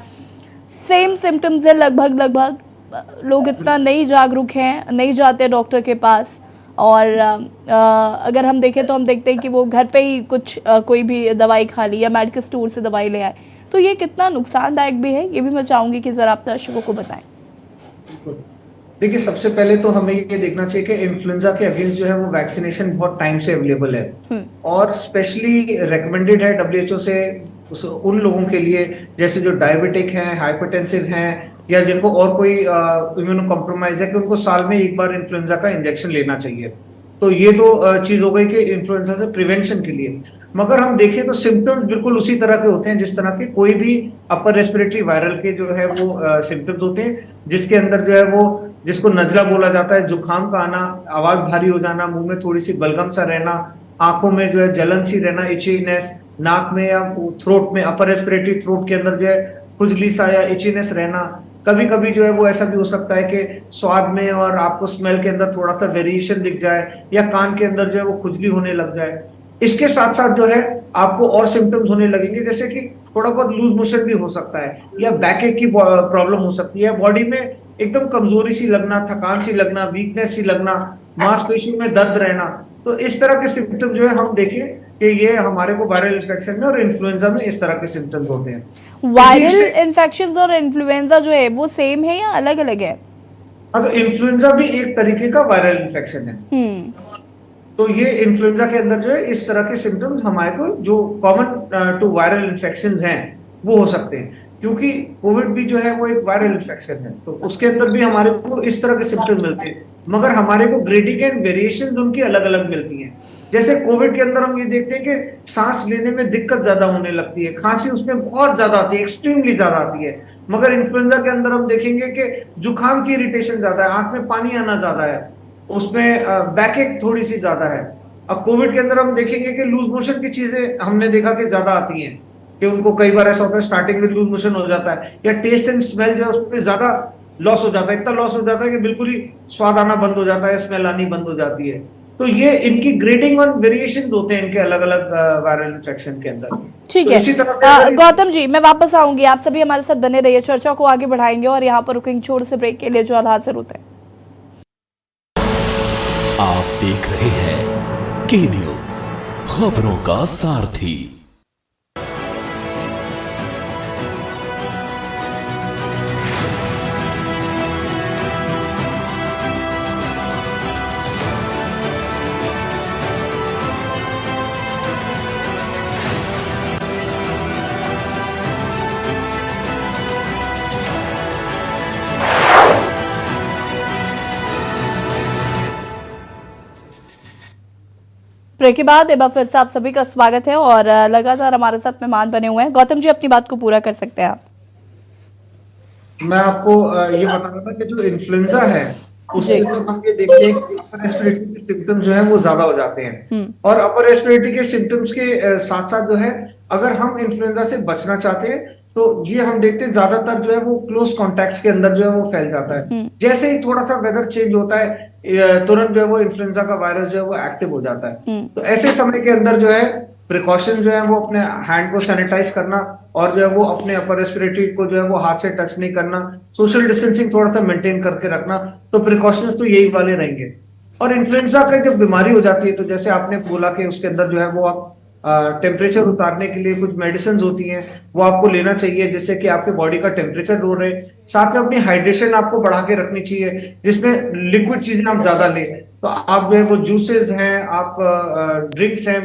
सेम सिम्टम्स है लगभग। लोग इतना नहीं जागरूक हैं, नहीं जाते डॉक्टर के पास। और अगर हम देखें तो हम देखते हैं कि वो घर पे ही कोई भी दवाई खा ली या मेडिकल स्टोर से दवाई ले आए, तो ये कितना नुकसानदायक भी है, ये भी मैं चाहूँगी कि ज़रा आप दर्शकों को बताएं। देखिए, सबसे पहले तो हमें ये देखना चाहिए कि इन्फ्लुएंजा के अगेंस्ट जो है वो वैक्सीनेशन बहुत टाइम से अवेलेबल है, और स्पेशली रेकमेंडेड है WHO से उन लोगों के लिए जैसे जो डायबिटिक हैं, हाइपरटेंसिव हैं, या जिनको और कोई इम्यूनो कॉम्प्रोमाइज है, कि उनको साल में एक बार इन्फ्लुएंजा का इंजेक्शन लेना चाहिए। तो ये तो चीज हो गई कि इन्फ्लुएंजा से प्रिवेंशन के लिए। मगर हम देखें तो सिम्टम्स बिल्कुल उसी तरह के होते हैं जिस तरह के कोई भी अपर रेस्पिरेटरी वायरल के जो है वो सिम्टम्स होते हैं, जिसके अंदर जो है वो, जिसको नजला बोला जाता है, जुकाम का आना, आवाज भारी हो जाना, मुंह में थोड़ी सी बलगम सा रहना, आंखों में जो है जलन सी रहना, इचीनेस, नाक में या थ्रोट में, अपर रेस्पिरेटरी थ्रोट के अंदर जो है खुजली सा या इचीनेस रहना। कभी कभी जो है वो ऐसा भी हो सकता है कि स्वाद में और आपको स्मेल के अंदर थोड़ा सा वेरिएशन दिख जाए, या कान के अंदर जो है वो खुजली होने लग जाए। इसके साथ साथ जो है आपको और सिम्टम्स होने लगेंगे, जैसे कि थोड़ा बहुत लूज मोशन भी हो सकता है, या बैक एक की प्रॉब्लम हो सकती है, बॉडी में एकदम कमजोरी सी लगना, थकान सी लगना, वीकनेस सी लगना, मांसपेशियों में दर्द रहना। तो इस तरह के सिम्टम जो है हम देखें कि ये हमारे को वायरल इन्फेक्शन में और इन्फ्लुएंजा में इस तरह के सिम्टम्स होते हैं। वायरल इन्फेक्शंस और इन्फ्लुएंजा जो है वो सेम है या अलग अलग है? हाँ, तो इन्फ्लुएंजा भी एक तरीके का वायरल इन्फेक्शन है। तो ये इन्फ्लुएंजा के अंदर जो है इस तरह के सिम्टम्स हमारे को जो कॉमन टू वायरल इन्फेक्शंस हैं वो हो सकते हैं। क्योंकि कोविड भी जो है वो एक वायरल इन्फेक्शन है, तो उसके अंदर भी हमारे को इस तरह के सिम्टम मिलते हैं, मगर हमारे को ग्रेडिंग एंड वेरिएशन उनकी अलग अलग मिलती हैं। जैसे कोविड के अंदर हम ये देखते हैं कि सांस लेने में दिक्कत ज्यादा होने लगती है, खांसी उसमें बहुत ज्यादा आती है, एक्सट्रीमली ज्यादा आती है। मगर इन्फ्लुएंजा के अंदर हम देखेंगे कि जुकाम की इरिटेशन ज्यादा है, आंख में पानी आना ज्यादा है, उसमें बैकएक थोड़ी सी ज्यादा है। अब कोविड के अंदर हम देखेंगे कि लूज मोशन की चीजें हमने देखा कि ज्यादा आती हैं, कि उनको कई बार ऐसा होता है स्टार्टिंग में लूज मोशन हो जाता है, या टेस्ट एंड स्मेल जो है उसमें ज्यादा लॉस हो जाता है, इतना लॉस हो जाता है कि बिल्कुल ही स्वाद आना बंद हो जाता है, स्मेल आनी बंद हो जाती है। तो ये इनकी ग्रेडिंग और वेरिएशन होते हैं इनके अलग अलग वायरल इन्फेक्शन के अंदर। ठीक तो है। इसी तरह से गौतम जी, मैं वापस आऊंगी, आप सभी हमारे साथ बने रहिए, चर्चा को आगे बढ़ाएंगे और यहाँ पर रुकेंगे छोड़ से ब्रेक के लिए, जो हालात जरूरत है। आप देख रहे हैं के न्यूज, खबरों का सारथी। ब्रेक के बाद एक बार फिर से आप सभी का स्वागत है और लगातार हमारे साथ मेहमान बने हुए हैं। गौतम जी, अपनी बात को पूरा कर सकते हैं आप। मैं आपको ये बता रहा था कि जो इन्फ्लुएंजा है उसके जी। अंदर हम ये देखते हैं कि अपर रेस्पिरेटरी के सिम्टम्स जो है वो ज्यादा हो जाते हैं, और अपर रेस्पिरेटरी के सिम्टम्स के साथ साथ जो है अगर हम इन्फ्लुएंजा से बचना चाहते हैं तो ये हम देखते हैं ज्यादातर जो है वो क्लोज कॉन्टैक्ट्स के अंदर जो है वो फैल जाता है। जैसे ही थोड़ा सा वेदर चेंज होता है तुरंत जो है वो इन्फ्लुएंजा का वायरस जो है वो एक्टिव हो जाता है। तो ऐसे समय के अंदर जो है प्रिकॉशन जो है वो अपने हैंड को सैनिटाइज करना, और जो है वो अपने अपर रेस्पिरेटरी को जो है वो हाथ से टच नहीं करना, सोशल डिस्टेंसिंग थोड़ा सा मेंटेन करके रखना, तो प्रिकॉशंस तो यही वाले रहेंगे। और इन्फ्लुएंजा का जब बीमारी हो जाती है तो जैसे आपने बोला कि उसके अंदर जो है वो आप टेम्परेचर उतारने के लिए कुछ मेडिसिन होती हैं वो आपको लेना चाहिए, जिससे कि आपके बॉडी का टेम्परेचर लो रहे। साथ में अपनी हाइड्रेशन आपको बढ़ा के रखनी चाहिए, जिसमें लिक्विड चीजें आप ज्यादा लें। तो आप जो है वो जूसेस हैं, आप ड्रिंक्स हैं,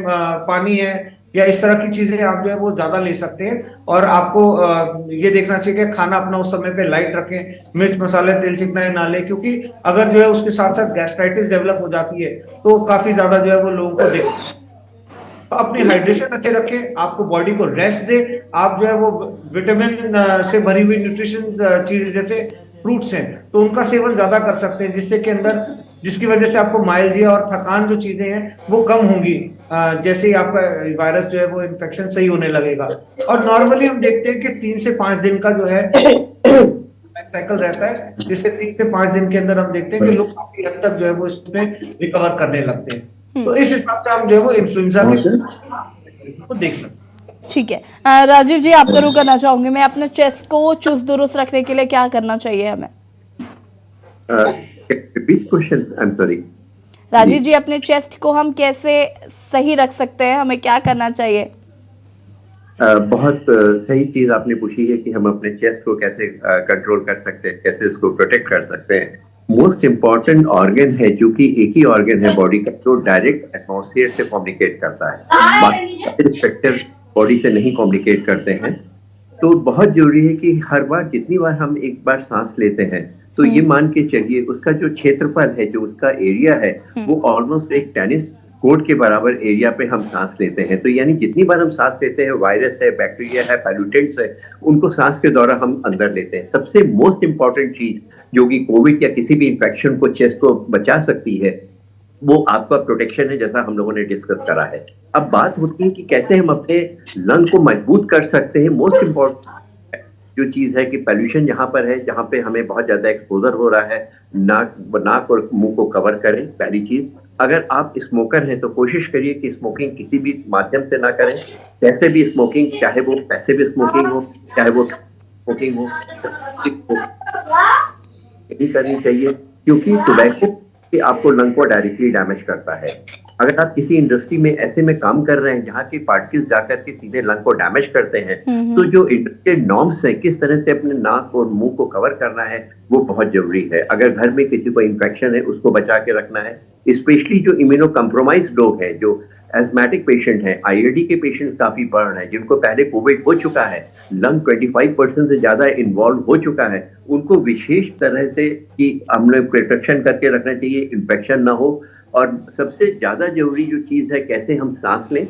पानी है, या इस तरह की चीजें आप जो है वो ज्यादा ले सकते हैं। और आपको ये देखना चाहिए कि खाना अपना उस समय पे लाइट रखें, मिर्च मसाले तेल चिकनाई ना ले, क्योंकि अगर जो है उसके साथ साथ गैस्ट्राइटिस डेवलप हो जाती है तो काफी ज्यादा जो है वो लोगों को देख। तो अपनी हाइड्रेशन अच्छे रखें, आपको बॉडी को रेस्ट दे, आप जो है वो विटामिन से भरी हुई न्यूट्रिशन चीज जैसे फ्रूट्स हैं तो उनका सेवन ज्यादा कर सकते हैं, जिससे के अंदर जिसकी वजह से आपको माइल्जिया और थकान जो चीजें हैं वो कम होंगी जैसे ही आपका वायरस जो है वो इन्फेक्शन सही होने लगेगा। और नॉर्मली हम देखते हैं कि 3 से 5 दिन का जो है साइकिल रहता है, जिससे 3 से 5 दिन के अंदर हम देखते हैं कि लोग काफी हद तक जो है वो इसमें रिकवर करने लगते हैं। तो इस हिसाब से हम जो है वो इन्फ्लुएंजा को देख सकते। ठीक है। राजीव जी, आप शुरू करना चाहूंगी। मैं अपने चेस्ट को चुस्त दुरुस्त रखने के लिए क्या करना चाहिए हमें? राजीव जी, अपने चेस्ट को हम कैसे सही रख सकते हैं, हमें क्या करना चाहिए? बहुत सही चीज आपने पूछी है कि हम अपने चेस्ट को कैसे कंट्रोल कर सकते हैं, कैसे उसको प्रोटेक्ट कर सकते हैं। मोस्ट इम्पॉर्टेंट ऑर्गन है, जो कि एक ही ऑर्गन है बॉडी का जो डायरेक्ट एटमॉस्फेयर से कम्युनिकेट करता है, बाकी सेक्टर बॉडी से नहीं कम्युनिकेट करते हैं। तो बहुत जरूरी है कि हर बार जितनी बार हम एक बार सांस लेते हैं तो ये मान के चलिए उसका जो क्षेत्रफल है, जो उसका एरिया है, वो ऑलमोस्ट एक टेनिस कोर्ट के बराबर एरिया पे हम सांस लेते हैं। तो यानी जितनी बार हम सांस लेते हैं, वायरस है, बैक्टीरिया है, पैलुटेंट्स है, उनको सांस के दौरान हम अंदर लेते हैं। सबसे मोस्ट इंपॉर्टेंट चीज जो कि कोविड या किसी भी इंफेक्शन को, चेस्ट को बचा सकती है, वो आपका प्रोटेक्शन है, जैसा हम लोगों ने डिस्कस करा है। अब बात होती है कि कैसे हम अपने लंग को मजबूत कर सकते हैं। मोस्ट इम्पोर्टेंट जो चीज है कि पॉल्यूशन जहां पर है, जहां पे हमें बहुत ज्यादा एक्सपोजर हो रहा है, नाक और मुंह को कवर करें। पहली चीज, अगर आप स्मोकर हैं तो कोशिश करिए कि स्मोकिंग किसी भी माध्यम से ना करें, कैसे भी स्मोकिंग, चाहे वो पैसिव स्मोकिंग हो, चाहे वो स्मोकिंग हो, नहीं करनी चाहिए, क्योंकि टोबैको आपको लंग को डायरेक्टली डैमेज करता है। अगर आप किसी इंडस्ट्री में ऐसे में काम कर रहे हैं जहाँ के पार्टिकल्स जाकर के सीधे लंग को डैमेज करते हैं, तो जो इंडस्ट्रियल नॉर्म्स है, किस तरह से अपने नाक और मुंह को कवर करना है, वो बहुत जरूरी है। अगर घर में किसी को इन्फेक्शन है, उसको बचा के रखना है। स्पेशली जो इम्यूनो कम्प्रोमाइज लोग हैं, जो एस्मेटिक पेशेंट हैं, आईएलडी के पेशेंट्स काफी बढ़ रहे हैं, जिनको पहले कोविड हो चुका है, लंग 25% से ज्यादा इन्वॉल्व हो चुका है, उनको विशेष तरह से कि हम लोग प्रोटेक्शन करके रखना चाहिए, इन्फेक्शन ना हो। और सबसे ज्यादा जरूरी जो चीज है, कैसे हम सांस लें,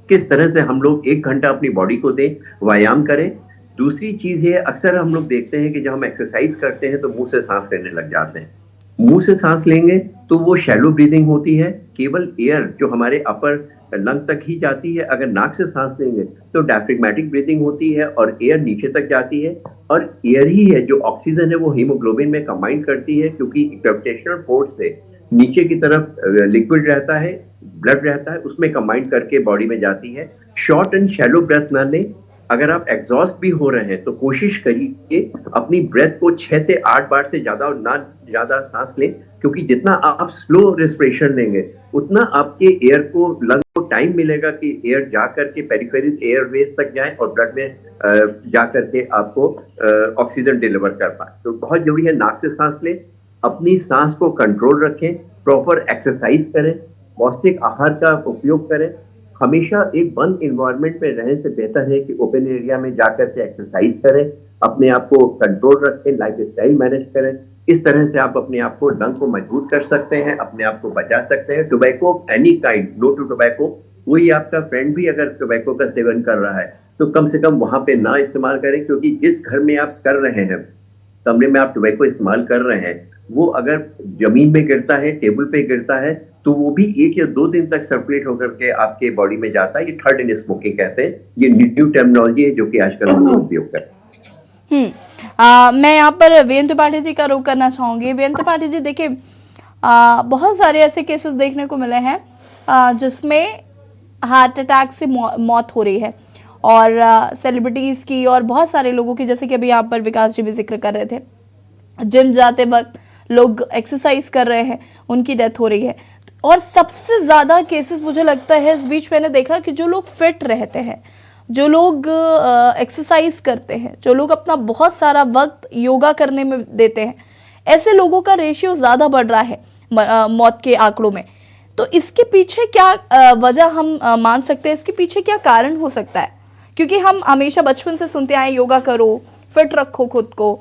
किस तरह से हम लोग 1 घंटा अपनी बॉडी को दें, व्यायाम करें। दूसरी चीज है, अक्सर हम लोग देखते हैं कि जब हम एक्सरसाइज करते हैं तो मुंह से सांस लेने लग जाते हैं। मुंह से सांस लेंगे तो वो शैलो ब्रीदिंग होती है, केवल एयर जो हमारे अपर लंग तक ही जाती है। अगर नाक से सांस लेंगे तो डायफ्रेगमेटिक ब्रीदिंग होती है और एयर नीचे तक जाती है, और एयर ही है जो ऑक्सीजन है वो हीमोग्लोबिन में कंबाइन करती है, क्योंकि ग्रेविटेशनल फोर्स से नीचे की तरफ लिक्विड रहता है, ब्लड रहता है, उसमें कंबाइन करके बॉडी में जाती है। शॉर्ट एंड शैलो ब्रेथ ना लें। अगर आप एग्जॉस्ट भी हो रहे हैं तो कोशिश करिए अपनी ब्रेथ को 6 से 8 बार से ज्यादा और ना ज्यादा सांस लें, क्योंकि जितना आप स्लो रेस्पिरेशन लेंगे उतना आपके एयर को, लंग को टाइम मिलेगा कि एयर जा करके पेरिफेरल एयरवेज तक जाए और ब्लड में जा करके आपको ऑक्सीजन डिलीवर कर पाए। तो बहुत जरूरी है नाक से सांस लें, अपनी सांस को कंट्रोल रखें, प्रॉपर एक्सरसाइज करें, पौष्टिक आहार का उपयोग करें। हमेशा एक बंद इन्वायरमेंट में रहने से बेहतर है कि ओपन एरिया में जाकर के एक्सरसाइज करें, अपने आप को कंट्रोल रखें, लाइफ स्टाइल मैनेज करें। इस तरह से आप अपने आप को, लंग को मजबूत कर सकते हैं, अपने आप को बचा सकते हैं। Tobacco any kind, no to tobacco. कोई आपका फ्रेंड भी अगर टोबैको का सेवन कर रहा है तो कम से कम वहां पे ना इस्तेमाल करें, क्योंकि जिस घर में आप कर रहे हैं, कमरे में आप टोबैको इस्तेमाल कर रहे हैं, वो अगर जमीन में गिरता है, टेबल पे गिरता है, तो वो भी 1 या 2 दिन तक सर्कुलेट होकर के आपके बॉडी में जाता है। ये थर्ड इन स्मोकिंग कहते हैं। ये न्यू टर्मिनोलॉजी है जो कि आजकल हम लोग उपयोग करते हैं। मैं यहाँ पर वीरेंद्र त्रिपाठी जी का रुख करना चाहूंगी। वीरेंद्र त्रिपाठी जी, देखिए बहुत सारे ऐसे केसेस देखने को मिले हैं जिसमें हार्ट अटैक से मौत हो रही है, और सेलिब्रिटीज की और बहुत सारे लोगों की, जैसे कि अभी यहाँ पर विकास जी भी जिक्र कर रहे थे, जिम जाते वक्त लोग एक्सरसाइज कर रहे हैं, उनकी डेथ हो रही है। और सबसे ज्यादा केसेस मुझे लगता है इस बीच मैंने देखा कि जो लोग फिट रहते हैं, जो लोग एक्सरसाइज करते हैं, जो लोग अपना बहुत सारा वक्त योगा करने में देते हैं, ऐसे लोगों का रेशियो ज्यादा बढ़ रहा है मौत के आंकड़ों में। तो इसके पीछे क्या वजह हम मान सकते हैं, इसके पीछे क्या कारण हो सकता है? क्योंकि हम हमेशा बचपन से सुनते आए योगा करो, फिट रखो खुद को,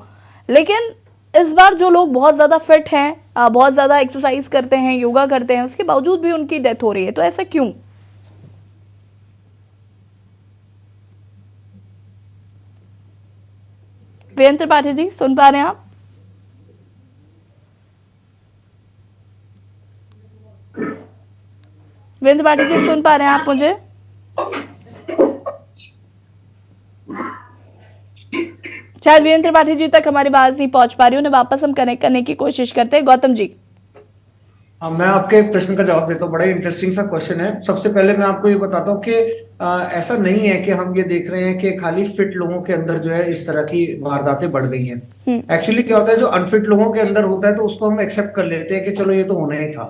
लेकिन इस बार जो लोग बहुत ज्यादा फिट हैं, बहुत ज्यादा एक्सरसाइज करते हैं, योगा करते हैं, उसके बावजूद भी उनकी डेथ हो रही है। तो ऐसा क्यों? वीरेंद्र त्रिपाठी जी, सुन पा रहे हैं आप? वीरेंद्र त्रिपाठी जी, सुन पा रहे हैं आप मुझे? शायद वीरेंद्र त्रिपाठी जी तक हमारी बात नहीं पहुंच पा रही, उन्हें वापस हम कनेक्ट करने की कोशिश करते हैं। गौतम जी, मैं आपके प्रश्न का जवाब देता हूँ। बड़ा इंटरेस्टिंग सा क्वेश्चन है। सबसे पहले मैं आपको ये बताता हूँ कि ऐसा नहीं है कि हम ये देख रहे हैं कि खाली फिट लोगों के अंदर जो है इस तरह की वारदातें बढ़ गई हैं। एक्चुअली क्या होता है, जो अनफिट लोगों के अंदर होता है तो उसको हम एक्सेप्ट कर लेते हैं कि चलो ये तो होना ही था,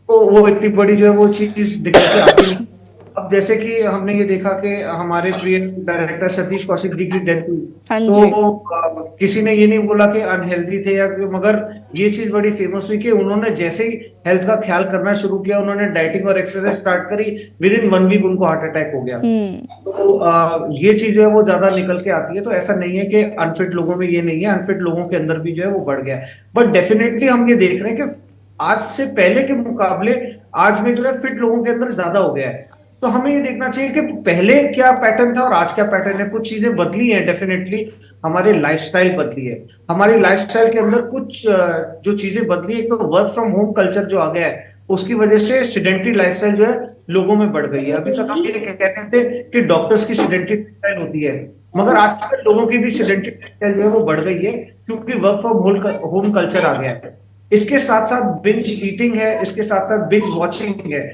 तो वो इतनी बड़ी जो है वो चीज दिक्कत से आती नहीं। अब जैसे कि हमने ये देखा कि हमारे प्रिय डायरेक्टर सतीश कौशिक जी की डेथ हुई, तो किसी ने ये नहीं बोला कि अनहेल्दी थे या, मगर ये चीज बड़ी फेमस हुई कि उन्होंने जैसे ही हेल्थ का ख्याल करना शुरू किया, उन्होंने डाइटिंग और एक्सरसाइज स्टार्ट करी, विद इन 1 वीक उनको हार्ट अटैक हो गया। तो ये चीज जो है वो ज्यादा निकल के आती है। तो ऐसा नहीं है कि अनफिट लोगों में ये नहीं है, अनफिट लोगों के अंदर भी जो है वो बढ़ गया है। बट डेफिनेटली हम ये देख रहे हैं कि आज से पहले के मुकाबले आज में जो है फिट लोगों के अंदर ज्यादा हो गया है। तो हमें ये देखना चाहिए कि पहले क्या पैटर्न था और आज क्या पैटर्न है। कुछ चीजें बदली हैं, डेफिनेटली हमारी लाइफस्टाइल बदली है। हमारी लाइफस्टाइल के अंदर कुछ जो चीजें बदली है, तो वर्क फ्रॉम होम कल्चर जो आ गया है, उसकी वजह से सेडेंटरी लाइफस्टाइल जो है लोगों में बढ़ गई है। अभी तक हम ये कहते थे कि डॉक्टर्स की सेडेंटरी लाइफस्टाइल होती है, मगर आजकल लोगों की भी सेडेंटरी लाइफस्टाइल जो है वो बढ़ गई है, क्योंकि वर्क फ्रॉम होम कल्चर आ गया है। इसके साथ साथ बिंज ईटिंग है, इसके साथ साथ बिंज वॉचिंग है।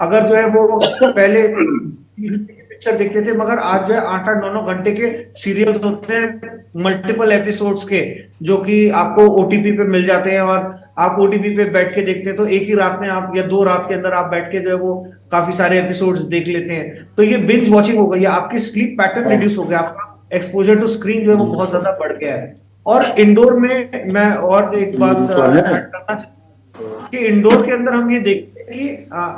अगर जो है वो पहले पिक्चर देखते थे, मगर आज जो है 8-8, 9-9 घंटे के सीरियल्स होते हैं, मल्टीपल एपिसोड्स के, जो कि आपको ओटीपी पे मिल जाते हैं, और आप ओटीपी पे बैठ के देखते हैं तो एक ही रात में आप या 2 रात के अंदर आप बैठ के जो है वो काफी सारे एपिसोड्स देख लेते हैं। तो ये बिंज वॉचिंग हो गई है, आपकी स्लीप पैटर्न रिड्यूस हो गया, आपका एक्सपोजर टू स्क्रीन जो है वो बहुत ज्यादा बढ़ गया है। और इंडोर में मैं और एक बात ऐड करना चाहता हूं कि इंडोर के अंदर हम ये देखते हैं कि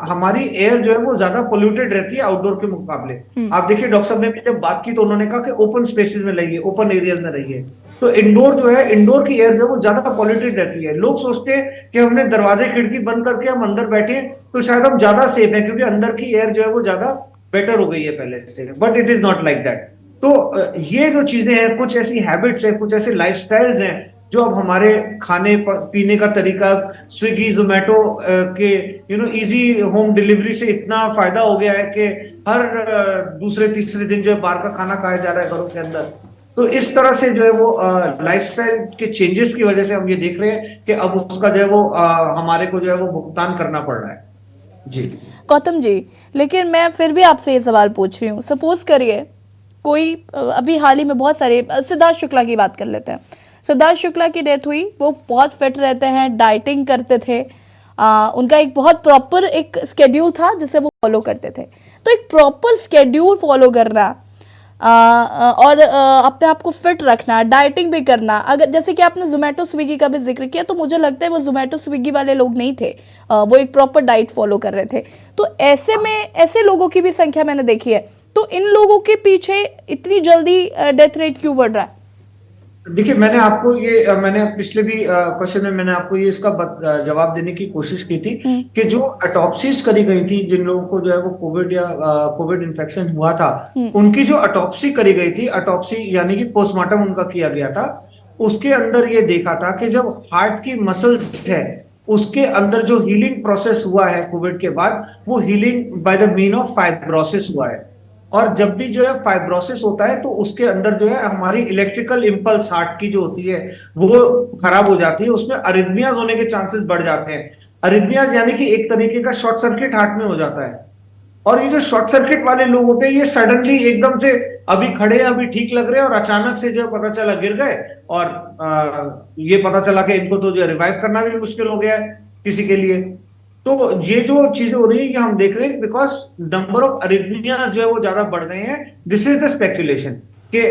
हमारी एयर जो है वो ज्यादा पोल्यूटेड रहती है आउटडोर के मुकाबले। आप देखिए डॉक्टर साहब ने भी जब बात की तो उन्होंने कहा कि ओपन स्पेसेस में रहिए, ओपन एरियाज में रहिए। तो इंडोर जो है, इंडोर की एयर जो है वो ज्यादा पॉल्यूटेड रहती है। लोग सोचते हैं कि हमने दरवाजे खिड़की बंद करके हम अंदर बैठे तो शायद हम ज्यादा सेफ है, क्योंकि अंदर की एयर जो है वो ज्यादा बेटर हो गई है पहले से, but it is not like that. तो ये जो चीजें हैं, कुछ ऐसी हैबिट्स हैं, कुछ ऐसे लाइफस्टाइल्स हैं जो अब हमारे खाने पीने का तरीका, स्विगी जोमेटो के इजी होम डिलीवरी से इतना फायदा हो गया है कि हर दूसरे तीसरे दिन जो है बाहर का खाना खाया जा रहा है घरों के अंदर। तो इस तरह से जो है वो लाइफस्टाइल के चेंजेस की वजह से हम ये देख रहे हैं कि अब उसका जो है वो हमारे को जो है वो भुगतान करना पड़ रहा है। जी गौतम जी, लेकिन मैं फिर भी आपसे ये सवाल पूछ रही हूँ, सपोज करिए कोई अभी हाल ही में बहुत सारे, सिद्धार्थ शुक्ला की बात कर लेते हैं। सिद्धार्थ शुक्ला की डेथ हुई, वो बहुत फिट रहते हैं, डाइटिंग करते थे, उनका एक बहुत प्रॉपर एक स्केड्यूल था जिसे वो फॉलो करते थे। तो एक प्रॉपर स्केड्यूल फॉलो करना और अपने आप को फिट रखना, डाइटिंग भी करना, अगर जैसे कि आपने जोमेटो स्विगी का भी जिक्र किया, तो मुझे लगता है वो जोमेटो स्विगी वाले लोग नहीं थे, वो एक प्रॉपर डाइट फॉलो कर रहे थे। तो ऐसे में ऐसे लोगों की भी संख्या मैंने देखी है। तो इन लोगों के पीछे इतनी जल्दी डेथ रेट क्यों बढ़ रहा है? देखिए, मैंने पिछले भी क्वेश्चन में मैंने आपको ये इसका जवाब देने की कोशिश की थी कि जो अटॉप्सीज करी गई थी, जिन लोगों को जो है वो कोविड या कोविड इन्फेक्शन हुआ था, उनकी जो अटॉप्सी करी गई थी, अटॉप्सी यानी कि पोस्टमार्टम उनका किया गया था, उसके अंदर ये देखा था कि जब हार्ट की मसल्स है उसके अंदर जो हीलिंग प्रोसेस हुआ है कोविड के बाद, वो healing by the mean of fibrosis हुआ है। और जब भी जो है फाइब्रोसिस होता है तो उसके अंदर जो है हमारी इलेक्ट्रिकल इंपल्स हार्ट की जो होती है वो खराब हो जाती है, उसमें अरिथमियाज होने के चांसेस बढ़ जाते हैं। अरिथमियाज यानी कि एक तरीके का शॉर्ट सर्किट हार्ट में हो जाता है। और ये जो शॉर्ट सर्किट वाले लोग होते हैं, ये सडनली एकदम से अभी खड़े अभी ठीक लग रहे हैं और अचानक से जो पता चला गिर गए, और ये पता चला कि इनको तो जो रिवाइव करना भी मुश्किल हो गया है किसी के लिए। तो ये जो चीजें हो रही है ये हम देख रहे हैं बिकॉज नंबर ऑफ अरिथमियाज जो है वो ज्यादा बढ़ गए हैं। दिस इज द स्पेकुलेशन कि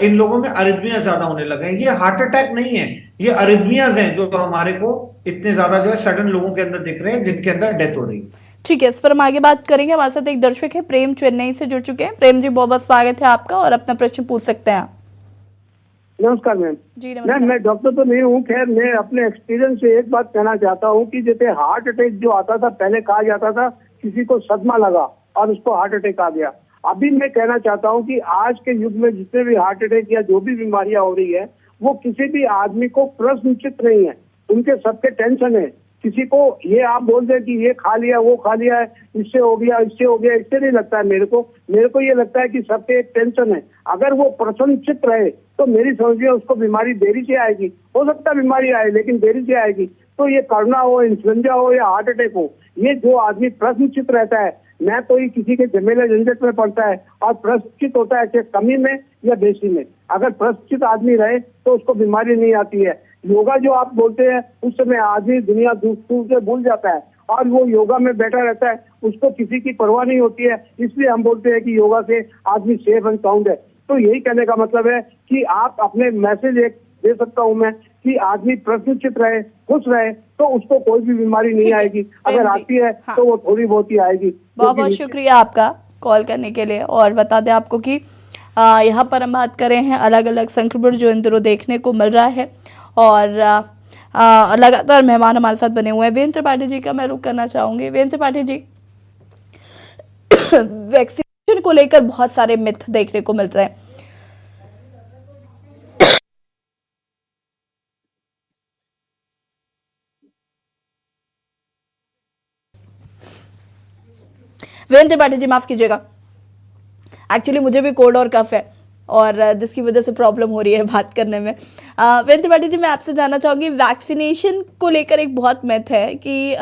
इन लोगों में अरिथमियाज ज्यादा होने लगे हैं। ये हार्ट अटैक नहीं है, ये अरिथमियाज हैं जो हमारे को इतने ज्यादा जो है सडन लोगों के अंदर दिख रहे हैं, जिनके अंदर डेथ हो रही है। ठीक है, इस पर हम आगे बात करेंगे। हमारे साथ एक दर्शक है, प्रेम, चेन्नई से जुड़ चुके हैं। प्रेम जी, बहुत बहुत स्वागत है आपका और अपना प्रश्न पूछ सकते हैं आप। नमस्कार मैम। जी मैम, नमस्कार। मैं डॉक्टर तो नहीं हूँ, खैर मैं अपने एक्सपीरियंस से एक बात कहना चाहता हूँ कि जैसे हार्ट अटैक जो आता था, पहले कहा जाता था किसी को सदमा लगा और उसको हार्ट अटैक आ गया। अभी मैं कहना चाहता हूँ कि आज के युग में जितने भी हार्ट अटैक या जो भी बीमारियां हो रही है, वो किसी भी आदमी को प्रश्नचित नहीं है, उनके सबके टेंशन है। किसी को ये आप बोल दें कि ये खा लिया, वो खा लिया है, इससे हो गया, इससे हो गया, इससे नहीं लगता है मेरे को ये लगता है कि सबके एक टेंशन है। अगर वो प्रसन्नचित रहे तो मेरी समझ में उसको बीमारी देरी से आएगी। हो सकता है बीमारी आए लेकिन देरी से आएगी। तो ये कोरोना हो, इन्फ्लुएंजा हो या हार्ट अटैक हो, ये जो आदमी प्रश्नचित रहता है, ना तो ये किसी के झमेले झंझट में पड़ता है और प्रश्नचित होता है, चाहे कमी में या बेसी में। अगर प्रश्नचित आदमी रहे तो उसको बीमारी नहीं आती है। योगा जो आप बोलते हैं, उस समय आदमी दुनिया दूर से भूल जाता है और वो योगा में बैठा रहता है, उसको किसी की परवाह नहीं होती है। इसलिए हम बोलते हैं कि योगा से आदमी सेफ एंड साउंड है। तो यही कहने का मतलब है कि आप अपने मैसेज एक दे सकता हूं मैं कि आदमी प्रश्नचित रहे, खुश रहे, तो उसको कोई भी बीमारी नहीं आएगी। अगर आती है तो वो थोड़ी बहुत ही आएगी। बहुत बहुत शुक्रिया आपका कॉल करने के लिए। और बता दें आपको कि यहाँ पर हम बात कर रहे हैं अलग अलग संक्रमण जो इन दिनों देखने को मिल रहा है, और लगातार मेहमान हमारे साथ बने हुए हैं। वीरेंद्र त्रिपाठी जी का मैं रुख करना चाहूंगी। वीरेंद्र त्रिपाठी जी, वैक्सीनेशन को लेकर बहुत सारे मिथ देखने को मिल रहे हैं। वीरेंद्र त्रिपाठी जी, माफ कीजिएगा, एक्चुअली मुझे भी कोल्ड और कफ है और जिसकी वजह से प्रॉब्लम हो रही है बात करने में। वीरेंद्र त्रिपाठी जी, मैं आपसे जानना चाहूँगी, वैक्सीनेशन को लेकर एक बहुत मिथ है कि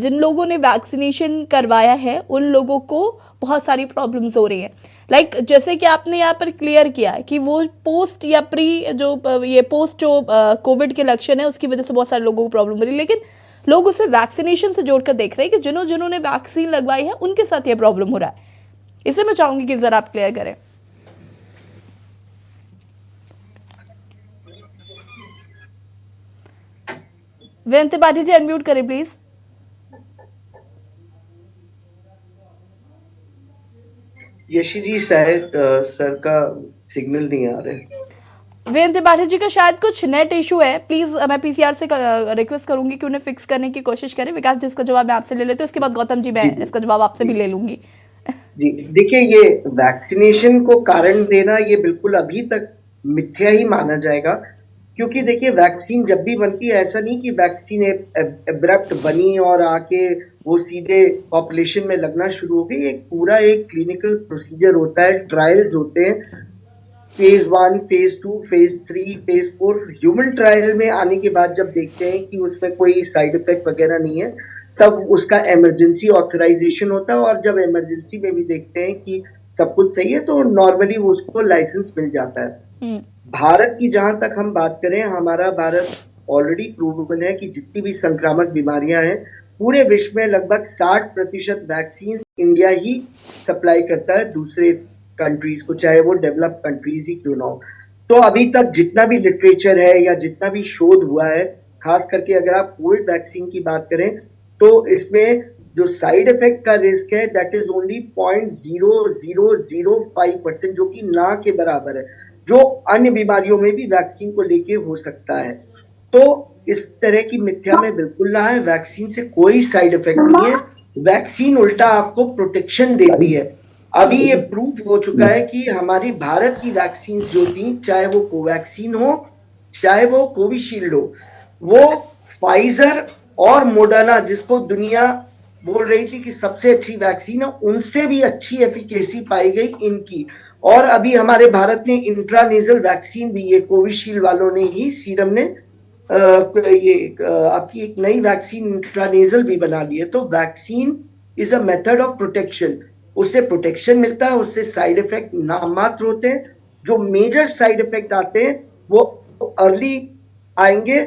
जिन लोगों ने वैक्सीनेशन करवाया है उन लोगों को बहुत सारी प्रॉब्लम्स हो रही हैं। लाइक जैसे कि आपने यहाँ पर क्लियर किया कि वो पोस्ट या प्री जो ये पोस्ट जो कोविड के लक्षण है उसकी वजह से बहुत सारे लोगों को प्रॉब्लम हो रही है, लेकिन लोग उसे वैक्सीनेशन से जोड़कर देख रहे हैं कि जिन्होंने वैक्सीन लगवाई है उनके साथ ये प्रॉब्लम हो रहा है। इसे मैं चाहूंगी कि जरा आप क्लियर करें। वीरेंद्र त्रिपाठी जी, अनम्यूट करें प्लीज। यशी जी शायद सर का सिग्नल नहीं आ रहा है। वीरेंद्र त्रिपाठी जी का शायद कुछ नेट इशू है, प्लीज मैं पीसीआर से रिक्वेस्ट करूंगी कि उन्हें फिक्स करने की कोशिश करें। विकास जी इसका जवाब मैं आपसे ले लेती हूँ, इसके बाद गौतम जी मैं इसका जवाब आपसे भी ले लूंगी। जी देखिए, ये वैक्सीनेशन को कारण देना ये बिल्कुल अभी तक मिथ्या ही माना जाएगा, क्योंकि देखिए वैक्सीन जब भी बनती है ऐसा नहीं कि वैक्सीन एब्रप्ट बनी और आके वो सीधे पॉपुलेशन में लगना शुरू हो गई। एक क्लिनिकल प्रोसीजर होता है, ट्रायल्स होते हैं, phase 1, phase 2, phase 3, phase 4। Human trial में आने के बाद जब देखते हैं कि उसमें कोई साइड इफेक्ट वगैरह नहीं है, तब उसका इमरजेंसी ऑथराइजेशन होता है, और जब इमरजेंसी में भी देखते हैं कि सब कुछ सही है तो नॉर्मली उसको लाइसेंस मिल जाता है। भारत की जहां तक हम बात करें, हमारा भारत ऑलरेडी प्रूवन है कि जितनी भी संक्रामक बीमारियां हैं पूरे विश्व में लगभग 60% वैक्सीन इंडिया ही सप्लाई करता है दूसरे कंट्रीज को, चाहे वो डेवलप कंट्रीज ही क्यों ना हो। तो अभी तक जितना भी लिटरेचर है या जितना भी शोध हुआ है, खास करके अगर आप कोविड वैक्सीन की बात करें, तो इसमें जो साइड इफेक्ट का रिस्क है दैट इज ओनली 0.0005%, जो कि ना के बराबर है, जो अन्य बीमारियों में भी वैक्सीन को लेके हो सकता है। तो इस तरह की मिथ्या में बिल्कुल ना है, वैक्सीन से कोई साइड इफेक्ट नहीं है। वैक्सीन उल्टा आपको प्रोटेक्शन देती है। अभी ये प्रूफ हो चुका है कि हमारी भारत की वैक्सीन जो थी, चाहे वो कोवैक्सीन हो चाहे वो कोविशील्ड हो, वो फाइजर और मोडर्ना, जिसको दुनिया बोल रही थी कि सबसे अच्छी वैक्सीन है, उनसे भी अच्छी एफिकेसी पाई गई इनकी। और अभी हमारे भारत ने इंट्रानेजल वैक्सीन भी, ये कोविशील्ड वालों ने ही, सीरम ने आपकी एक नई वैक्सीन इंट्रानेजल भी बना ली है। तो vaccine is a method of protection, उससे प्रोटेक्शन मिलता है, उससे साइड इफेक्ट नाम मात्र होते हैं। जो मेजर साइड इफेक्ट आते हैं वो अर्ली आएंगे,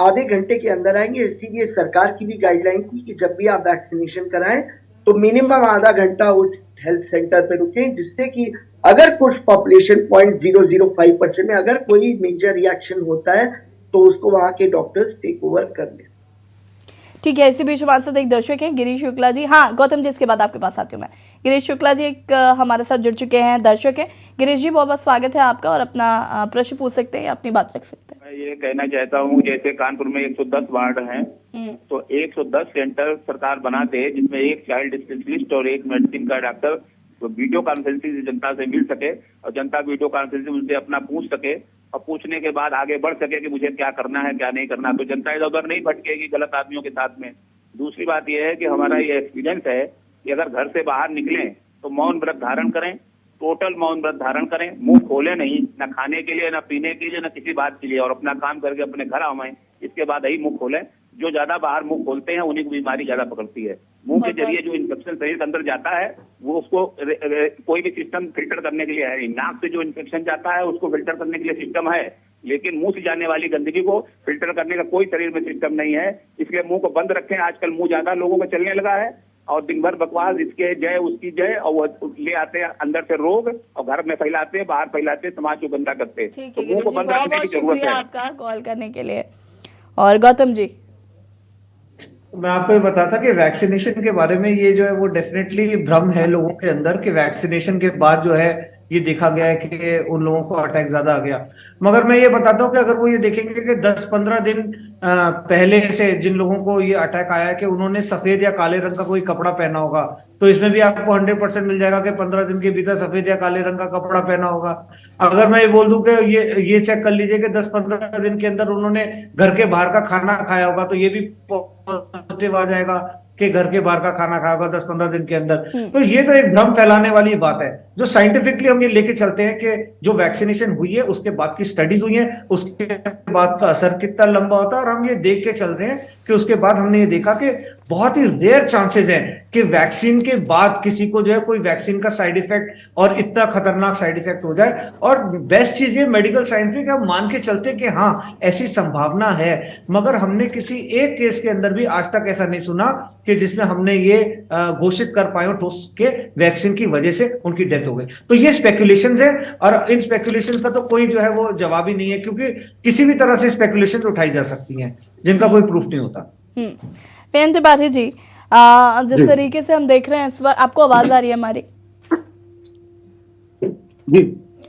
आधे घंटे के अंदर आएंगे। इसीलिए सरकार की भी गाइडलाइन थी कि जब भी आप वैक्सीनेशन कराएं तो मिनिमम आधा घंटा उस हेल्थ सेंटर पे रुकें, जिससे कि अगर कुछ पॉपुलेशन 0.005% में अगर कोई मेजर रिएक्शन होता है तो उसको वहां के डॉक्टर्स टेक ओवर कर लें। ठीक है, इसी बीच हमारे साथ एक दर्शक हैं गिरीश शुक्ला जी। हाँ गौतम जी, इसके बाद आपके पास आती हूँ मैं। गिरीश शुक्ला जी एक हमारे साथ जुड़ चुके हैं, दर्शक हैं। गिरीश जी बहुत बहुत स्वागत है आपका, और अपना प्रश्न पूछ सकते हैं या अपनी बात रख सकते हैं। मैं ये कहना चाहता हूँ, जैसे कानपुर में 110 वार्ड हैं, तो 110 सेंटर सरकार बना दे जिसमें एक चाइल्ड स्पेशलिस्ट और एक मेडिसिन का डॉक्टर, तो वीडियो कॉन्फ्रेंसिंग से जनता से मिल सके और जनता वीडियो कॉन्फ्रेंसिंग उनसे अपना पूछ सके, और पूछने के बाद आगे बढ़ सके कि मुझे क्या करना है क्या नहीं करना, तो जनता इधर उधर नहीं भटकेगी गलत आदमियों के साथ में। दूसरी बात यह है कि हमारा ये एक्सपीरियंस है कि अगर घर से बाहर निकलें तो मौन व्रत धारण करें, टोटल मौन व्रत धारण करें, मुंह खोले नहीं, ना खाने के लिए ना पीने के लिए ना किसी बात के लिए, और अपना काम करके अपने घर आए, इसके बाद ही मुंह खोलें। जो ज्यादा बाहर मुंह खोलते हैं उन्हीं को बीमारी ज्यादा पकड़ती है। मुंह के जरिए जो इन्फेक्शन शरीर के अंदर जाता है वो उसको कोई भी सिस्टम फिल्टर करने के लिए है नहीं। नाक से जो इन्फेक्शन जाता है उसको फिल्टर करने के लिए सिस्टम है, लेकिन मुंह से जाने वाली गंदगी को फिल्टर करने का कोई शरीर में सिस्टम नहीं है। इसलिए मुंह को बंद रखें। आजकल मुंह ज्यादा लोगों को चलने लगा है और दिन भर बकवास, इसके जय उसकी जय, और वो ले आते हैं अंदर से रोग और घर में फैलाते हैं, बाहर फैलाते हैं, समाज को गंदा करते हैं। ठीक है तो मुंह को बंद रखने की जरूरत शुक्रिया है। आपका कॉल करने के लिए। और गौतम जी, मैं आपको ये बताता कि वैक्सीनेशन के बारे में ये जो है वो डेफिनेटली भ्रम है लोगों के अंदर कि वैक्सीनेशन के बाद जो है ये देखा गया है कि उन लोगों को अटैक ज्यादा आ गया। मगर मैं ये बताता हूँ कि अगर वो ये देखेंगे कि 10-15 दिन पहले से जिन लोगों को ये अटैक आया है कि उन्होंने सफेद या काले रंग का कोई कपड़ा पहना होगा, तो इसमें भी आपको 100% मिल जाएगा कि 15 दिन के भीतर सफेद या काले रंग का कपड़ा पहना होगा। अगर मैं ये बोल दूं कि ये चेक कर लीजिए कि 10-15 दिन के अंदर उन्होंने घर के बाहर का खाना खाया होगा, तो ये भी पॉजिटिव आ जाएगा कि घर के बाहर का खाना खाया होगा 10-15 दिन के अंदर। तो ये तो एक भ्रम फैलाने वाली बात है। जो साइंटिफिकली हम ये लेके चलते हैं कि जो वैक्सीनेशन हुई है उसके बाद की स्टडीज हुई है, उसके बाद का असर कितना लंबा होता है, और हम ये देख के चल रहे हैं कि उसके बाद हमने ये देखा कि बहुत ही रेयर चांसेस हैं कि वैक्सीन के बाद किसी को जो है कोई वैक्सीन का साइड इफेक्ट और इतना खतरनाक साइड इफेक्ट हो जाए। और बेस्ट चीज ये मेडिकल साइंस में कि हम मान के चलते हैं कि हाँ ऐसी संभावना है, मगर हमने किसी एक केस के अंदर भी आज तक ऐसा नहीं सुना कि जिसमें हमने ये घोषित कर पाए ठोस के वैक्सीन की वजह से उनकी डेथ हो गई। तो ये स्पेकुलेशंस है, और इन स्पेकुलेशंस का तो कोई जो है वो जवाब ही नहीं है, क्योंकि किसी भी तरह से स्पेकुलेशंस उठाई जा सकती हैं जिनका कोई प्रूफ नहीं होता। वीरेंद्र त्रिपाठी जी, जिस तरीके से हम देख रहे हैं इस बार, आपको आवाज आ रही है हमारी? जी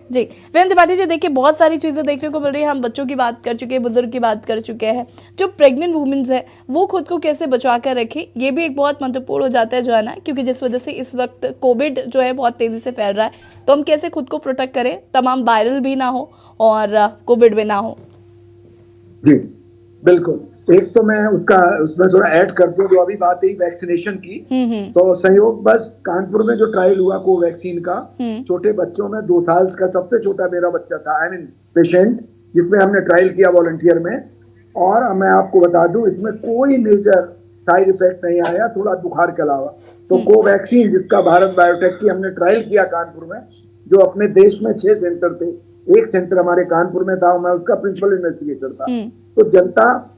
जी वीरेंद्र त्रिपाठी जी, देखिए बहुत सारी चीज़ें देखने को मिल रही है। हम बच्चों की बात कर चुके हैं, बुजुर्ग की बात कर चुके हैं। जो प्रेग्नेंट वुमेन्स है वो खुद को कैसे बचा कर रखें, ये भी एक बहुत महत्वपूर्ण हो जाता है जो है ना, क्योंकि जिस वजह से इस वक्त कोविड जो है बहुत तेज़ी से फैल रहा है। तो हम कैसे खुद को प्रोटेक्ट करें, तमाम वायरल भी ना हो और कोविड भी ना हो। जी बिल्कुल। एक तो मैं उसमें थोड़ा ऐड करती हूँ, जो अभी बात हुई वैक्सीनेशन की, तो संयोग बस कानपुर में जो ट्रायल हुआ कोवैक्सीन का, छोटे बच्चों में 2 साल का सबसे छोटा मेरा बच्चा था, पेशेंट, जिसमें हमने ट्रायल किया वॉलंटियर में। और मैं आपको बता दूं, इसमें कोई मेजर साइड इफेक्ट नहीं आया, थोड़ा बुखार के अलावा। तो कोवैक्सीन, जिसका भारत बायोटेक की हमने ट्रायल किया कानपुर में, जो अपने देश में 6 सेंटर थे, एक सेंटर हमारे कानपुर में था, मैं उसका प्रिंसिपल इन्वेस्टिगेटर था। तो जनता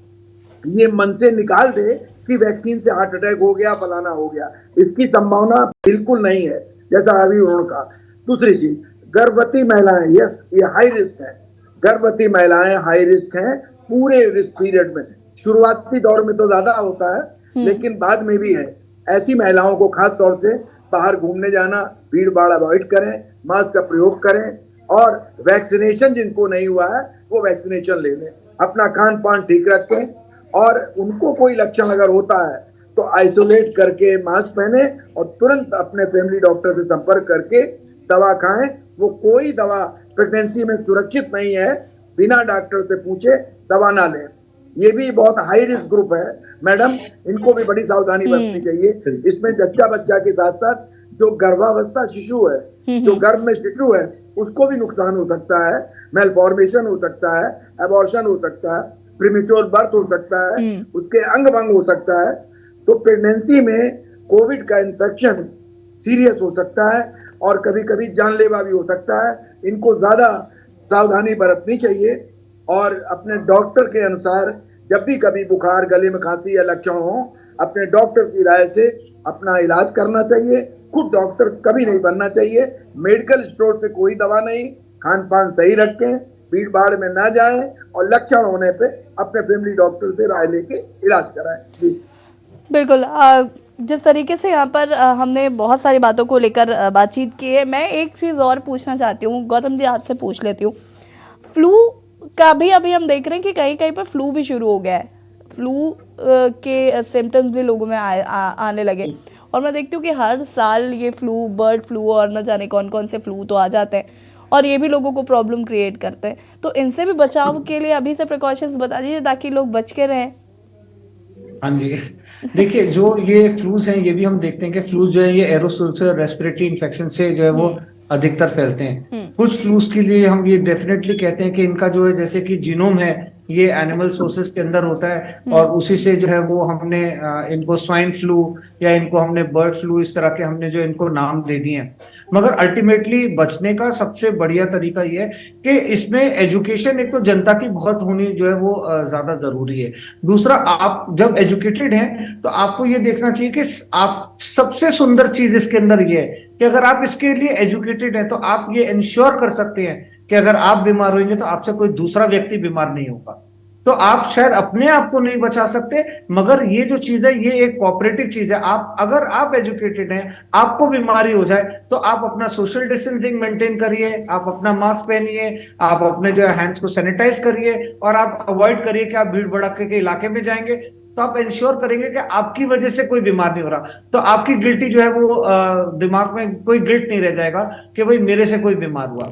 ये मन से निकाल दे कि वैक्सीन से हार्ट अटैक हो गया, फलाना हो गया, इसकी संभावना बिल्कुल नहीं है, जैसा अभी उन्होंने कहा। दूसरी चीज, गर्भवती महिलाएं, ये हाई रिस्क है। गर्भवती महिलाएं हाई रिस्क हैं पूरे रिस्क पीरियड में। शुरुआती दौर में तो ज्यादा होता है, लेकिन बाद में भी है। ऐसी महिलाओं को खास तौर से बाहर घूमने जाना, भीड़ भाड़ अवॉइड करें, मास्क का प्रयोग करें, और वैक्सीनेशन जिनको नहीं हुआ है वो वैक्सीनेशन ले लें। अपना खान पान ठीक रखें, और उनको कोई लक्षण अगर होता है तो आइसोलेट करके मास्क पहने और तुरंत अपने फैमिली डॉक्टर से संपर्क करके दवा खाएं। वो कोई दवा प्रेगनेंसी में सुरक्षित नहीं है, बिना डॉक्टर से पूछे दवा ना लें। ये भी बहुत हाई रिस्क ग्रुप है मैडम, इनको भी बड़ी सावधानी बरतनी चाहिए। इसमें जच्चा बच्चा के साथ साथ जो गर्भावस्था शिशु है, जो गर्भ में शिशु है, उसको भी नुकसान हो सकता है, मेलफॉर्मेशन हो सकता है, एबॉर्शन हो सकता है, प्रीमेच्योर बर्थ हो सकता है, उसके अंग भंग हो सकता है। तो प्रेगनेंसी में कोविड का इन्फेक्शन सीरियस हो सकता है और कभी कभी जानलेवा भी हो सकता है। इनको ज्यादा सावधानी बरतनी चाहिए, और अपने डॉक्टर के अनुसार जब भी कभी बुखार, गले में खांसी या लक्षण हो, अपने डॉक्टर की राय से अपना इलाज करना चाहिए। खुद डॉक्टर कभी नहीं बनना चाहिए। मेडिकल स्टोर से कोई दवा नहीं, खान पान सही रखें, भीड़ भाड़ में ना जाएं, और लक्षण होने पे अपने फैमिली डॉक्टर से राय लेके इलाज कराएं। जी बिल्कुल। जिस तरीके से यहाँ पर हमने बहुत सारी बातों को लेकर बातचीत की है, मैं एक चीज़ और पूछना चाहती हूँ। गौतम जी, आपसे पूछ लेती हूँ, फ्लू का भी अभी हम देख रहे हैं कि कहीं कहीं पर फ्लू भी शुरू हो गया है। फ्लू के सिम्टम्स भी लोगों में आने लगे, और मैं देखती हूँ कि हर साल ये फ्लू, बर्ड फ्लू और न जाने कौन कौन से फ्लू तो आ जाते हैं, और ये भी लोगों को प्रॉब्लम क्रिएट करते हैं। तो इनसे भी बचाव के लिए अभी से प्रिकॉशंस बता दीजिए ताकि लोग बच के रहें। हाँ जी, देखिए जो ये फ्लूज हैं, ये भी हम देखते हैं कि फ्लू जो है ये एरोसोल से, रेस्पिरेटरी इन्फेक्शन से जो है वो अधिकतर फैलते हैं। कुछ फ्लूज के लिए हम ये डेफिनेटली कहते हैं कि इनका जो है, जैसे कि जीनोम है, ये एनिमल सोर्सेस के अंदर होता है, और उसी से जो है वो हमने इनको स्वाइन फ्लू या इनको हमने बर्ड फ्लू, इस तरह के हमने जो इनको नाम दे दिए हैं। मगर अल्टीमेटली बचने का सबसे बढ़िया तरीका ये है कि इसमें एजुकेशन एक तो जनता की बहुत होनी जो है वो ज्यादा जरूरी है। दूसरा, आप जब एजुकेटेड हैं तो आपको ये देखना चाहिए कि आप, सबसे सुंदर चीज इसके अंदर ये है कि अगर आप इसके लिए एजुकेटेड हैं तो आप ये इंश्योर कर सकते हैं कि अगर आप बीमार होंगे तो आपसे कोई दूसरा व्यक्ति बीमार नहीं होगा। तो आप शायद अपने आप को नहीं बचा सकते, मगर ये जो चीज है ये एक कोऑपरेटिव चीज है। आप, अगर आप एजुकेटेड हैं, आपको बीमारी हो जाए तो आप अपना सोशल डिस्टेंसिंग मेंटेन करिए, आप अपना मास्क पहनिए, आप अपने जो है हैंड्स को सैनिटाइज करिए, और आप अवॉइड करिए कि आप भीड़ भड़के के इलाके में जाएंगे, तो आप इंश्योर करेंगे कि आपकी वजह से कोई बीमार नहीं हो रहा। तो आपकी गिल्टी जो है वो दिमाग में कोई गिल्ट नहीं रह जाएगा कि भाई मेरे से कोई बीमार हुआ।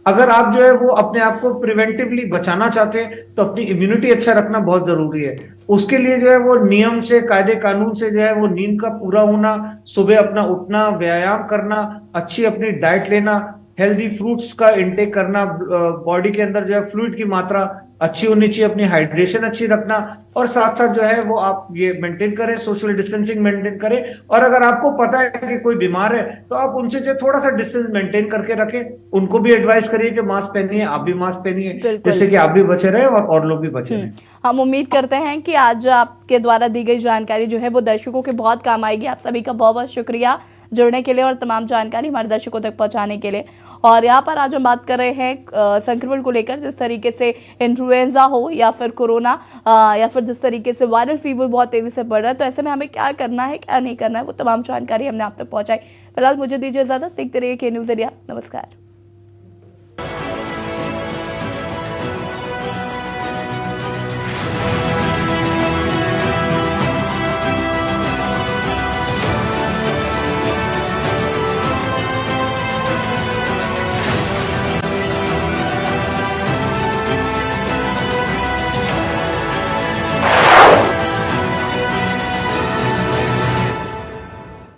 अगर आप जो है वो अपने आप को प्रिवेंटिवली बचाना चाहते हैं तो अपनी इम्यूनिटी अच्छा रखना बहुत जरूरी है। उसके लिए जो है वो नियम से, कायदे कानून से जो है वो नींद का पूरा होना, सुबह अपना उठना, व्यायाम करना, अच्छी अपनी डाइट लेना, हेल्दी फ्रूट्स का इंटेक करना, बॉडी के अंदर जो है फ्लूइड की मात्रा अच्छी होनी चाहिए, अपनी हाइड्रेशन अच्छी रखना, और साथ साथ जो है वो आप ये मेंटेन करें, सोशल डिस्टेंसिंग मेंटेन करें। और अगर आपको पता है कि कोई बीमार है तो आप उनसे जो थोड़ा सा डिस्टेंस मेंटेन करके रखें, उनको भी एडवाइस करिए कि मास्क पहनिए, आप भी मास्क पहनिए, जिससे कि आप भी बचे रहे और लोग भी बचे रहे। हम उम्मीद करते हैं कि आज आपके द्वारा दी गई जानकारी जो है वो दर्शकों के बहुत काम आएगी। आप सभी का बहुत बहुत शुक्रिया जुड़ने के लिए और तमाम जानकारी हमारे दर्शकों तक पहुंचाने के लिए। और यहाँ पर आज हम बात कर रहे हैं संक्रमण को लेकर, जिस तरीके से इन्फ्लुएंजा हो या फिर कोरोना या फिर जिस तरीके से वायरल फीवर बहुत तेजी से बढ़ रहा है, तो ऐसे में हमें क्या करना है, क्या नहीं करना है, वो तमाम जानकारी हमने आप तक पहुंचाई। फिलहाल मुझे दीजिए इजाजत, देखते रहिए के न्यूज़ इंडिया। नमस्कार।